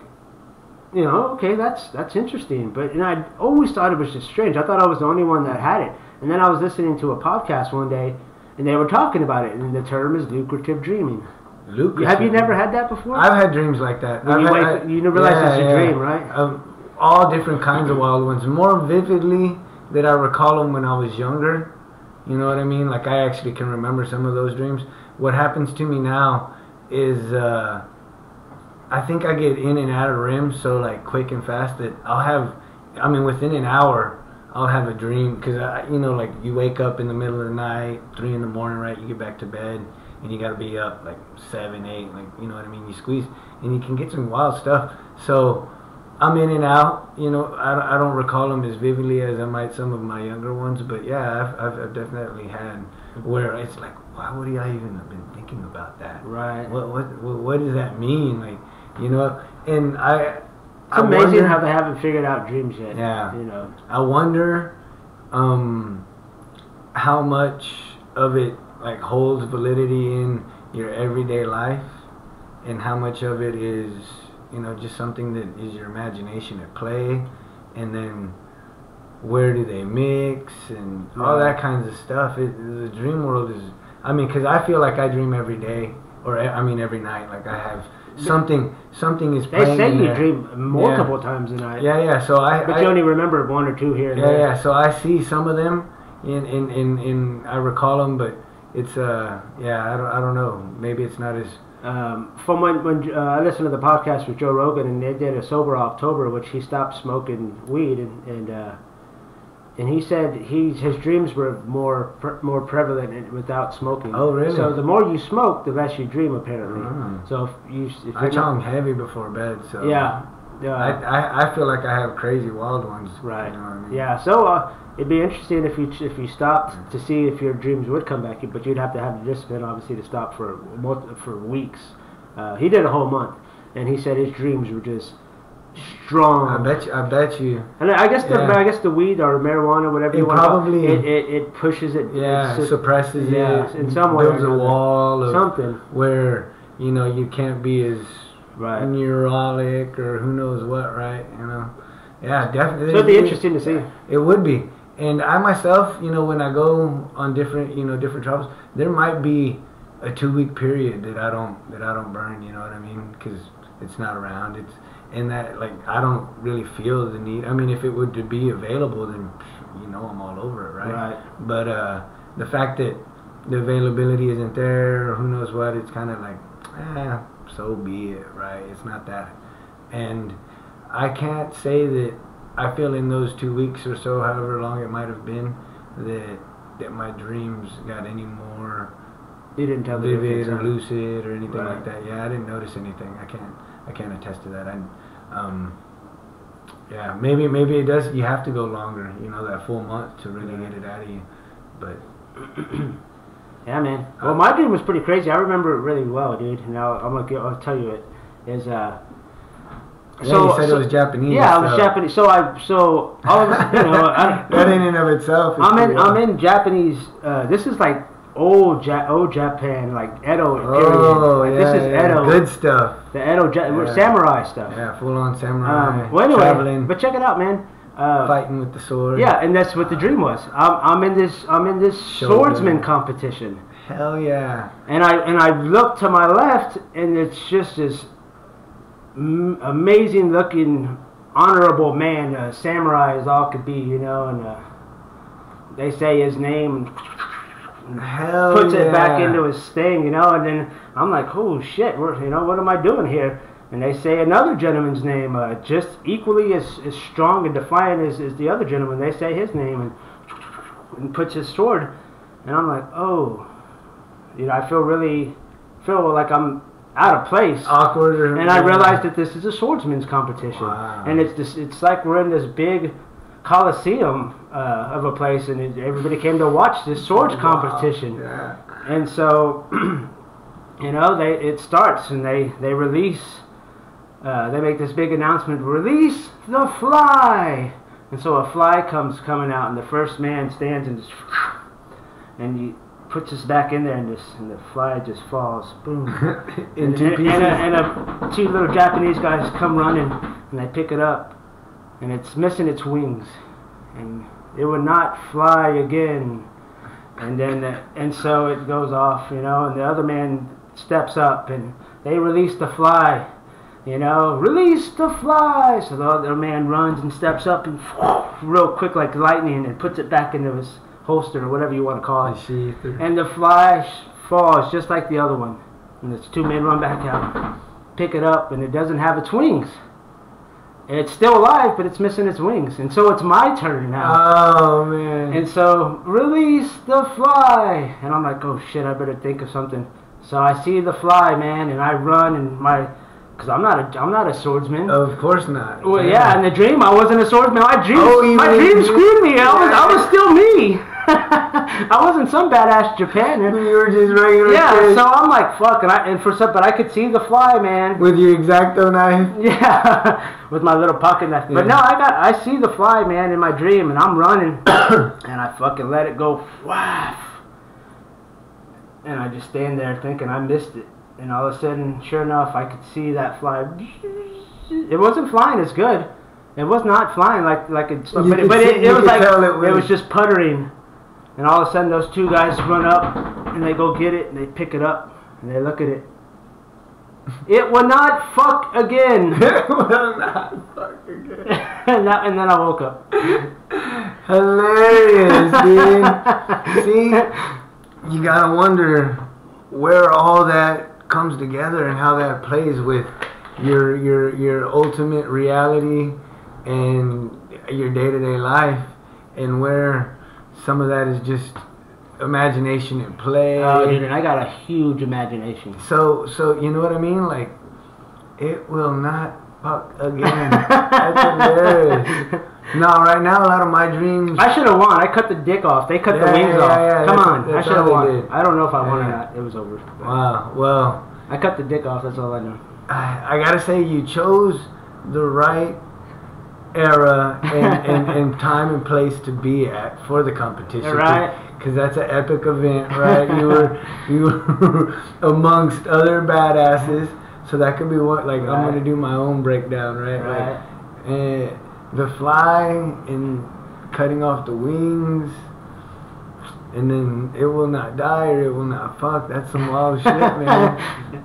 A: you know, okay, that's interesting. But and I always thought it was just strange. I thought I was the only one that had it. And then I was listening to a podcast one day, and they were talking about it, and the term is lucrative dreaming.
B: Lucrative.
A: Have you never had that before?
B: I've had dreams like that.
A: You never realize it's a dream, right?
B: All different kinds of wild ones. More vividly that I recall them when I was younger. You know what I mean? Like I actually can remember some of those dreams. What happens to me now is I think I get in and out of REM so like quick and fast that within an hour I'll have a dream, because you know, like you wake up in the middle of the night, 3 in the morning, right? You get back to bed and you gotta be up like 7, 8, like, you know what I mean? You squeeze and you can get some wild stuff. So I'm in and out, you know. I don't recall them as vividly as I might some of my younger ones, but yeah, I've definitely had where it's like, why would I even have been thinking about that?
A: Right.
B: What does that mean? Like, you know, and
A: it's amazing how they haven't figured out dreams yet.
B: Yeah.
A: You know.
B: I wonder how much of it like holds validity in your everyday life, and how much of it is, you know, just something that is your imagination at play, and then where do they mix and all that kinds of stuff. The dream world is, I mean, because I feel like I dream every day, or I mean every night. Like I have something is playing.
A: They say
B: in
A: you
B: there.
A: dream multiple times a night.
B: Yeah. So
A: but you only remember 1 or 2 here and there.
B: Yeah. So I see some of them, in I recall them, but it's I don't know. Maybe it's not as.
A: From when I listened to the podcast with Joe Rogan, and they did a sober October, which he stopped smoking weed, and he said his dreams were more prevalent without smoking.
B: Oh, really?
A: So the more you smoke, the less you dream, apparently. So if
B: I chong heavy before bed, so
A: yeah.
B: I feel like I have crazy wild ones.
A: Right.
B: You know what I mean?
A: Yeah. So it'd be interesting if you stopped to see if your dreams would come back, but you'd have to have the discipline, obviously, to stop for weeks. He did a whole month, and he said his dreams were just strong.
B: I bet you.
A: And I guess the weed or marijuana, whatever you want to call it, it pushes it.
B: Yeah, suppresses it.
A: In some way.
B: Builds a wall of
A: something
B: where, you know, you can't be as
A: right.
B: neurolic or who knows what, right? You know. Yeah, definitely.
A: So it'd be interesting to see.
B: It would be. And I myself, you know, when I go on different travels, there might be a 2-week period that I don't burn. You know what I mean? Because it's not around. And that, like, I don't really feel the need. I mean, if it were to be available, then, you know, I'm all over it, right?
A: Right.
B: But the fact that the availability isn't there, or who knows what, it's kind of like, so be it, right? It's not that. And I can't say that I feel in those 2 weeks or so, however long it might have been, that my dreams got any more
A: you didn't tell
B: vivid or lucid or anything
A: right.
B: like that. Yeah, I didn't notice anything. I can't attest to that. Yeah, maybe it does. You have to go longer, you know, that full month to really get it out of you. But
A: yeah, man. Well, my dream was pretty crazy. I remember it really well, dude. Now I'll tell you it is.
B: So you said it was Japanese.
A: Yeah, it was Japanese. So all of us, you know,
B: that in and of itself.
A: I'm in Japanese. This is like old Japan, like Edo period.
B: Oh, yeah,
A: this is Edo.
B: Good stuff.
A: The Edo samurai stuff.
B: Yeah, full on samurai.
A: Well, anyway,
B: traveling,
A: but check it out, man.
B: Fighting with the sword.
A: Yeah, and that's what the dream was. I'm in this swordsman competition.
B: Hell yeah.
A: And I look to my left, and it's just this amazing looking, honorable man, samurai as all could be, you know, and they say his name.
B: Hell
A: puts
B: yeah.
A: it back into his thing, you know, and then I'm like, oh shit, what am I doing here? And they say another gentleman's name, just equally as strong and defiant as the other gentleman. They say his name and puts his sword, and I'm like, oh, you know, I feel like I'm out of place,
B: awkward,
A: and I realized that this is a swordsman's competition,
B: wow.
A: and it's like we're in this big Coliseum of a place, and everybody came to watch this swords competition.
B: Yeah.
A: And so, you know, it starts, and they release they make this big announcement, release the fly. And so a fly comes coming out, and the first man stands and just, and he puts us back in there, and the fly just falls, boom.
B: In two pieces.
A: And two little Japanese guys come running, and they pick it up, and it's missing its wings, and it would not fly again. And then, and so it goes off, you know, and the other man steps up, and they release the fly, you know, release the fly. So the other man runs and steps up, and real quick like lightning, and puts it back into his holster or whatever you want to call it. And the fly falls just like the other one. And the two men run back out, pick it up, and it doesn't have its wings. It's still alive, but it's missing its wings. And so it's my turn now.
B: Oh, man.
A: And so, release the fly. And I'm like, oh, shit, I better think of something. So I see the fly, man, and I run, and because I'm not a swordsman.
B: Of course not.
A: Well, yeah, in the dream, I wasn't a swordsman. My dream screwed me. I was still me. I wasn't some badass Japaner.
B: You were just regular.
A: Yeah,
B: kid.
A: so I'm like, fuck, but I could see the fly, man.
B: With your X-Acto knife?
A: Yeah, with my little pocket knife. Yeah. But no, I see the fly, man, in my dream, and I'm running, and I fucking let it go, whaff. And I just stand there thinking I missed it. And all of a sudden, sure enough, I could see that fly. It wasn't flying as good. It was not flying like it's, but it was like it was just puttering. And all of a sudden, those two guys run up, and they go get it, and they pick it up, and they look at it. It will not fuck again.
B: It will not fuck again.
A: and then I woke up.
B: Hilarious, dude. See, you gotta wonder where all that comes together and how that plays with your ultimate reality and your day-to-day life, and where some of that is just imagination and play.
A: Oh, dude, and I got a huge imagination.
B: So you know what I mean? Like, it will not fuck again. That's hilarious. No, right now a lot of my dreams.
A: I should have won. I cut the dick off. They cut the wings off.
B: Yeah,
A: Come on, I should have won.
B: Did.
A: I don't know if I won or not. It was over.
B: Wow. Well,
A: I cut the dick off. That's all I know.
B: I gotta say, you chose the right era and time and place to be at for the competition,
A: right?
B: Because that's an epic event, right? you were amongst other badasses, so that could be what, like, right. I'm gonna do my own breakdown, right?
A: Right.
B: Like, and the fly and cutting off the wings, and then it will not die or it will not fuck. That's some wild shit, man.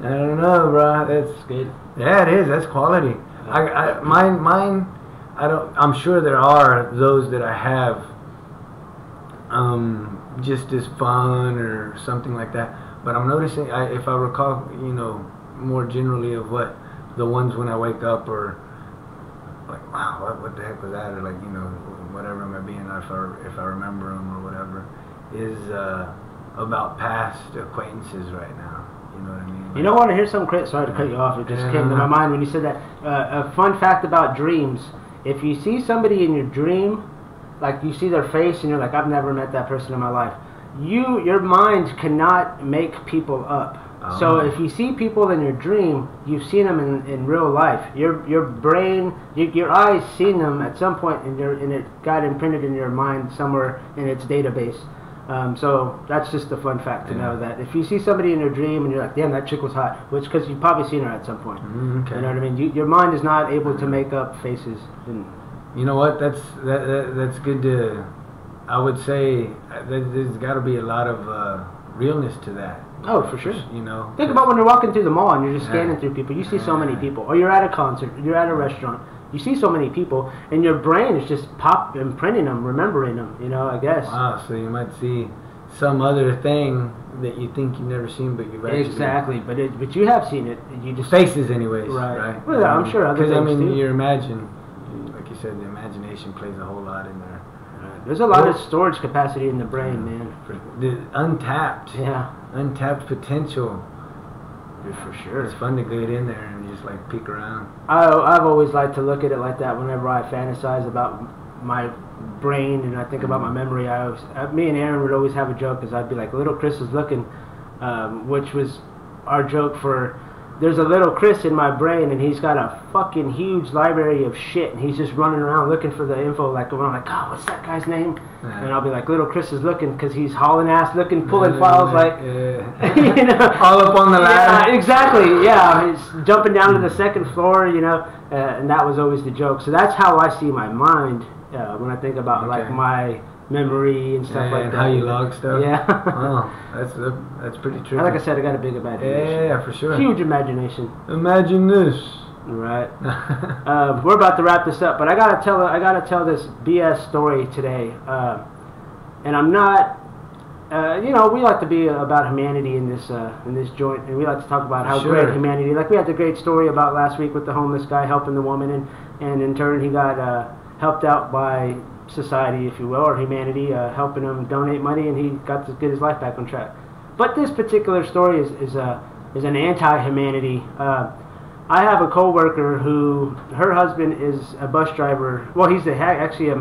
B: I don't know, bro. That's
A: good.
B: Yeah, it is. That's quality. Mine. I'm sure there are those that I have just as fun or something like that. But I'm noticing, if I recall, you know, more generally of what the ones when I wake up or like, wow, what the heck was that? Or like, you know, whatever it might be, and if I remember them or whatever, is about past acquaintances right now. You know what I mean?
A: You don't want to hear something sorry to cut you off. It just came to my mind when you said that. A fun fact about dreams. If you see somebody in your dream, like you see their face and you're like, I've never met that person in my life, your mind cannot make people up. Oh. So if you see people in your dream, you've seen them in real life. Your brain, your eyes seen them at some point, and it got imprinted in your mind somewhere in its database. So that's just a fun fact to know, that if you see somebody in your dream and you're like, damn, that chick was hot, which because you've probably seen her at some point.
B: Okay. You
A: know what I mean? Your mind is not able to make up faces.
B: You know what? That's good to. I would say there's got to be a lot of realness to that.
A: Oh, for sure.
B: You know,
A: think about when you're walking through the mall and you're just scanning through people. You see so many people, or you're at a concert, you're at a restaurant. You see so many people, and your brain is just imprinting them, remembering them. You know, I guess.
B: Wow. So you might see some other thing that you think you've never seen, but you've actually
A: exactly. But you have seen it. You just
B: faces, anyways.
A: Right. Well, I'm sure other things
B: because I mean,
A: too.
B: you imagine, like you said, the imagination plays a whole lot in there.
A: There's a lot of storage capacity in the brain, man.
B: The untapped.
A: Yeah.
B: Untapped potential.
A: For sure.
B: It's fun to get in there and just like peek around.
A: I've always liked to look at it like that whenever I fantasize about my brain and I think about my memory. Me and Aaron would always have a joke because I'd be like, little Chris is looking, which was our joke for there's a little Chris in my brain, and he's got a fucking huge library of shit, and he's just running around looking for the info. Like when I'm like, oh, what's that guy's name?
B: Yeah.
A: And I'll be like, little Chris is looking because he's hauling ass, looking, pulling files, like,
B: yeah.
A: you know,
B: all up on the ladder.
A: Yeah, exactly. Yeah, he's jumping down to the second floor, you know, and that was always the joke. So that's how I see my mind when I think about like my memory and stuff like
B: and
A: that.
B: how you log stuff.
A: Yeah.
B: Oh, that's pretty tricky.
A: Like I said, I got a big imagination.
B: Yeah, for sure.
A: Huge imagination.
B: Imagine this.
A: Right. We're about to wrap this up, but I gotta tell this BS story today. And I'm not. You know, we like to be about humanity in this joint, and we like to talk about how great humanity. Like we had the great story about last week with the homeless guy helping the woman, and in turn he got helped out by society, if you will, or humanity, helping him donate money, and he got to get his life back on track. But this particular story is an anti-humanity. I have a coworker who her husband is a bus driver. Well, he's actually a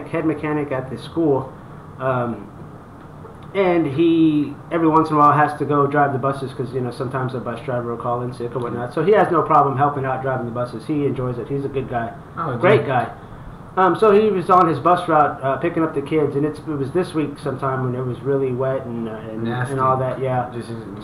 A: head mechanic at the school, and he every once in a while has to go drive the buses because you know sometimes a bus driver will call in sick or whatnot. So he has no problem helping out driving the buses. He enjoys it. He's a good guy, great guy. So he was on his bus route picking up the kids, and it was this week sometime when it was really wet and all that. Yeah.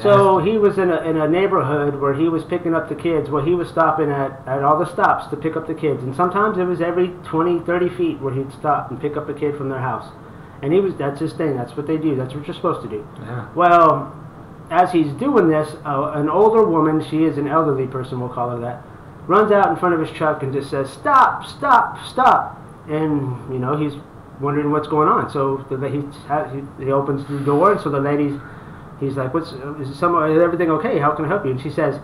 A: So he was in a neighborhood where he was picking up the kids. Well, he was stopping at all the stops to pick up the kids, and sometimes it was every 20, 30 feet where he'd stop and pick up a kid from their house. And that's his thing. That's what they do. That's what you're supposed to do. Yeah. Well, as he's doing this, an older woman, she is an elderly person, we'll call her that, runs out in front of his truck and just says, "Stop! Stop! Stop!" And you know he's wondering what's going on. So he opens the door, and so the lady, he's like, is everything okay? How can I help you? And she says,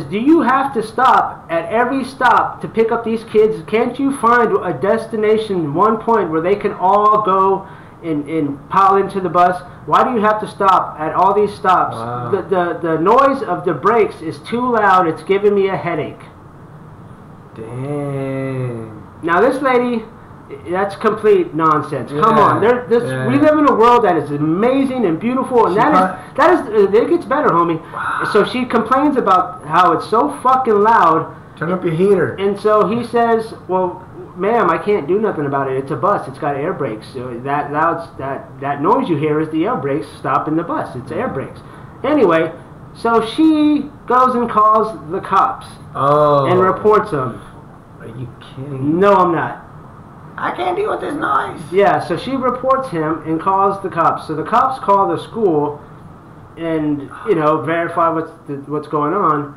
A: "Do you have to stop at every stop to pick up these kids? Can't you find a destination, one point where they can all go and pile into the bus? Why do you have to stop at all these stops? Wow. The noise of the brakes is too loud. It's giving me a headache."
B: Dang.
A: Now this lady, that's complete nonsense. Come on, we live in a world that is amazing and beautiful, and it gets better, homie. Wow. So she complains about how it's so fucking loud.
B: Turn up your heater.
A: And so he says, "Well, ma'am, I can't do nothing about it. It's a bus. It's got air brakes. So that noise you hear is the air brakes stopping the bus. It's air brakes." Anyway, so she goes and calls the cops and reports them.
B: Are you kidding?
A: No, I'm not.
B: I can't deal with this noise.
A: Yeah, so she reports him and calls the cops. So the cops call the school and, you know, verify what's going on.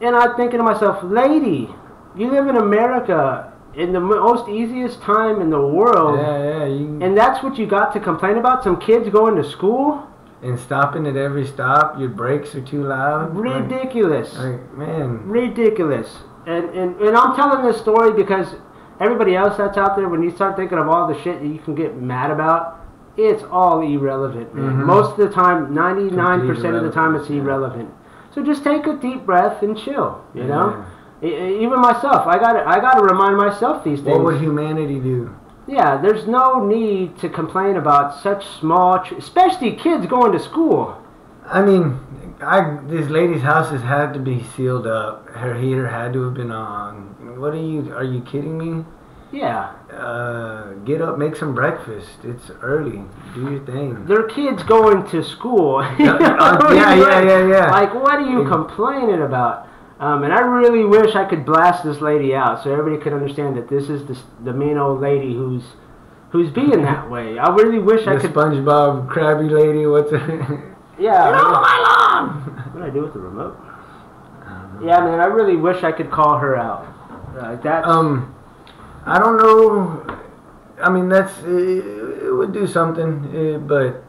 A: And I'm thinking to myself, lady, you live in America in the most easiest time in the world.
B: Yeah.
A: And that's what you got to complain about? Some kids going to school?
B: And stopping at every stop, your brakes are too loud.
A: Ridiculous.
B: Man.
A: Ridiculous. And I'm telling this story because everybody else that's out there, when you start thinking of all the shit that you can get mad about, it's all irrelevant, man. Mm-hmm. Most of the time, 99% of the time, it's irrelevant. So just take a deep breath and chill, you know? Even myself, I gotta remind myself these things.
B: What would humanity do?
A: Yeah, there's no need to complain about such small, especially kids going to school.
B: I mean, this lady's house has had to be sealed up. Her heater had to have been on. What are you kidding me?
A: Yeah.
B: Get up, make some breakfast. It's early. Do your thing.
A: Their kids going to school.
B: Yeah.
A: Like, what are you complaining about? And I really wish I could blast this lady out so everybody could understand that this is the mean old lady who's being that way. I really wish I could.
B: SpongeBob Krabby lady, what's it?
A: Yeah.
B: Get off my lawn!
A: What did I do with the remote? Yeah, man, I really wish I could call her out.
B: I don't know. I mean, it would do something, but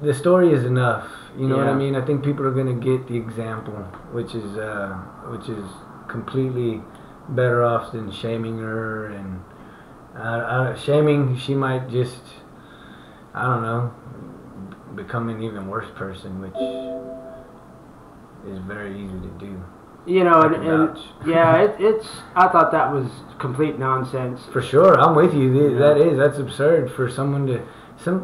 B: the story is enough. You know what I mean? I think people are gonna get the example, which is completely better off than shaming her and shaming. She might just, I don't know, become an even worse person, which is very easy to do.
A: You know, it's. I thought that was complete nonsense.
B: For sure, I'm with you. That's absurd for someone to.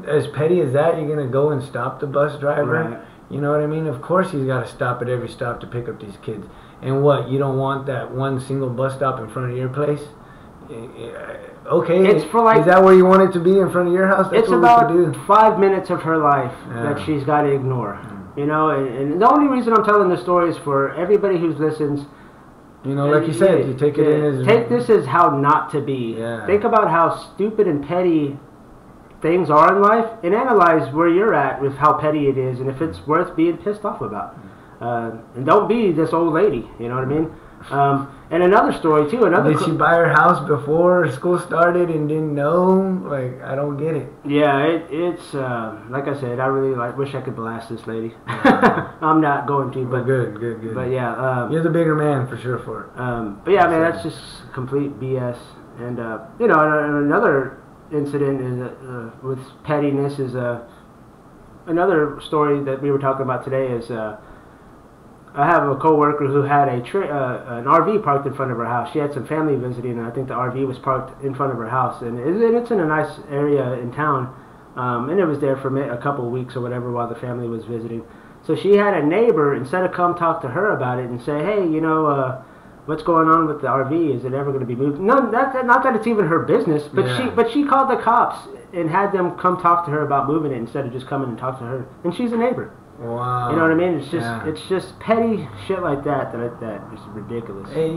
B: As petty as that, you're gonna go and stop the bus driver.
A: Right.
B: You know what I mean? Of course he's got to stop at every stop to pick up these kids. And what, you don't want that one single bus stop in front of your place? Okay,
A: it's for like,
B: is that where you want it to be, in front of your house? That's
A: it's
B: what
A: about
B: we could do.
A: 5 minutes of her life that she's got to ignore. You know, and the only reason I'm telling this story is for everybody who listens.
B: You know, like you said, you take it in as...
A: Take this as how not to be.
B: Yeah.
A: Think about how stupid and petty things are in life, and analyze where you're at with how petty it is, and if it's worth being pissed off about. And don't be this old lady, you know what I mean? And another story too.
B: Did she buy her house before school started and didn't know? Like, I don't get it.
A: Yeah, it's like I said, I really wish I could blast this lady. I'm not going to, but
B: good.
A: But yeah,
B: you're the bigger man for sure for it.
A: But yeah, man, that's just complete BS. And you know, and another incident is with pettiness is another story that we were talking about today is. I have a coworker who had an RV parked in front of her house. She had some family visiting, and I think the RV was parked in front of her house. And it's in a nice area in town, and it was there for a couple of weeks or whatever while the family was visiting. So she had a neighbor, instead of come talk to her about it and say, hey, you know, what's going on with the RV? Is it ever going to be moved? No, not that it's even her business, but she called the cops and had them come talk to her about moving it instead of just coming and talk to her. And she's a neighbor.
B: Wow.
A: You know what I mean? It's just petty shit like that is ridiculous.
B: Hey,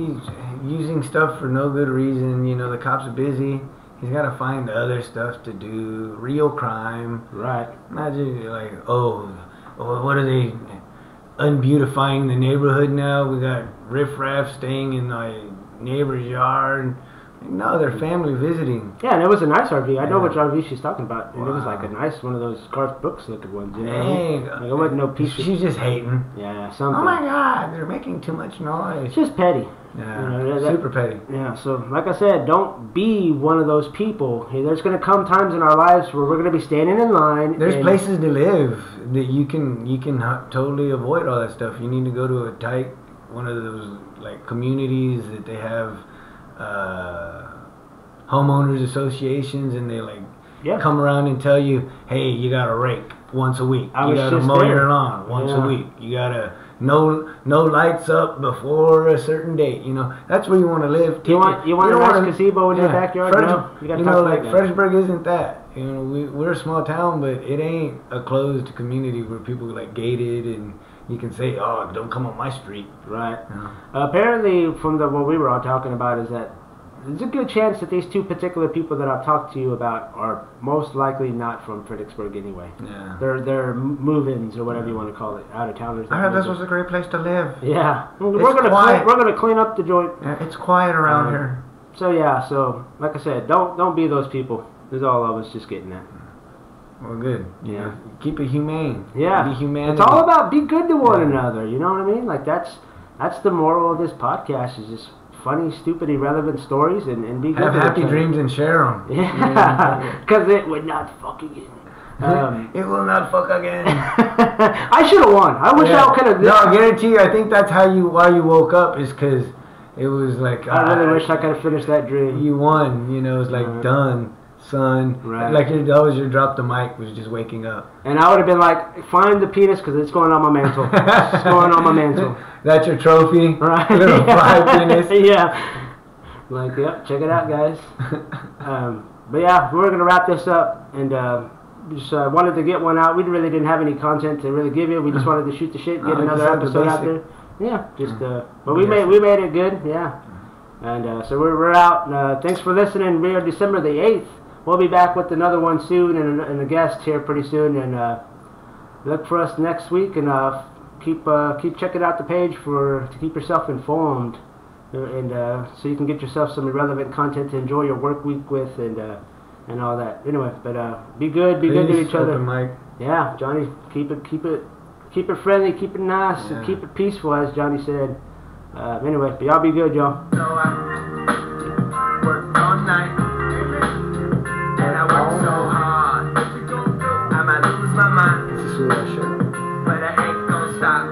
B: using stuff for no good reason. You know, the cops are busy. He's got to find other stuff to do. Real crime.
A: Right.
B: Imagine like, what are they unbeautifying the neighborhood now? We got riffraff staying in my neighbor's yard. No, they're family visiting.
A: Yeah, and it was a nice RV. I know which RV she's talking about. And it was like a nice one of those Garth Brooks looking ones. You know? Like, it wasn't no piece.
B: She's just hating.
A: Yeah, something.
B: Oh my God, they're making too much noise.
A: It's just petty.
B: Yeah,
A: you know,
B: super petty.
A: Yeah, so like I said, don't be one of those people. There's going to come times in our lives where we're going to be standing in line.
B: There's places to live that you can totally avoid all that stuff. You need to go to a tight one of those like communities that they have. Homeowners associations, and they like come around and tell you, hey, you gotta rake once a week. You gotta mow your lawn once a week. You gotta no lights up before a certain date. You know, that's where you want to live.
A: You want a nice gazebo in your backyard? No, you gotta talk
B: like Fredericksburg isn't that. You know, we're a small town, but it ain't a closed community where people like gated and you can say, oh, don't come on my street.
A: Right. Apparently, from what we were all talking about is that there's a good chance that these two particular people that I've talked to you about are most likely not from Fredericksburg anyway.
B: Yeah.
A: They're move-ins or whatever you want to call it, out-of-towners.
B: I heard this was a great place to live.
A: Yeah. We're gonna clean up the joint.
B: Yeah, it's quiet around here.
A: So yeah, like I said, don't be those people. That's all I was just getting at.
B: Well, good.
A: Yeah.
B: Keep it humane.
A: Yeah.
B: Be humane.
A: It's all about be good to one another. You know what I mean? Like that's the moral of this podcast is just funny, stupid, irrelevant stories and be good.
B: Have happy dreams and share them.
A: Yeah. Because it would not fuck again.
B: It will not fuck again.
A: I should have won. I wish I could have.
B: No, I guarantee you. I think that's why you woke up is because it was like.
A: I really wish I could have finished that dream.
B: You won. You know, it's like done. Son,
A: right.
B: Like that was your drop the mic was just waking up.
A: And I would have been like, find the penis because it's going on my mantle. It's going on my mantle.
B: That's your trophy,
A: right?
B: Little fried penis.
A: Yeah. Like, yep, check it out, guys. But yeah, we're gonna wrap this up, and just wanted to get one out. We really didn't have any content to really give you. We just wanted to shoot the shit, get another episode out there. Yeah, just but we made it good. Yeah. And so we're out. Thanks for listening. We are December the 8th. We'll be back with another one soon and a guest here pretty soon. And look for us next week. And keep checking out the page to keep yourself informed. And so you can get yourself some relevant content to enjoy your work week with and all that. Anyway, but be good to each other.
B: Mike.
A: Yeah, Johnny, keep it friendly, keep it nice, and keep it peaceful, as Johnny said. Anyway, but y'all be good, y'all.
D: So I worked all night, and I worked so hard. I might lose my mind,
B: This is who I should.
D: but I ain't gonna stop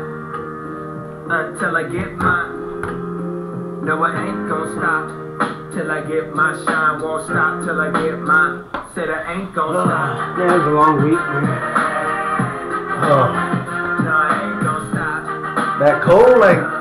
D: until I get mine. No, I ain't gonna stop till I get my shine. Won't stop till I get mine. Said I ain't gonna stop.
A: Yeah, it was a long week, man.
B: Oh.
D: No,
B: That cold, like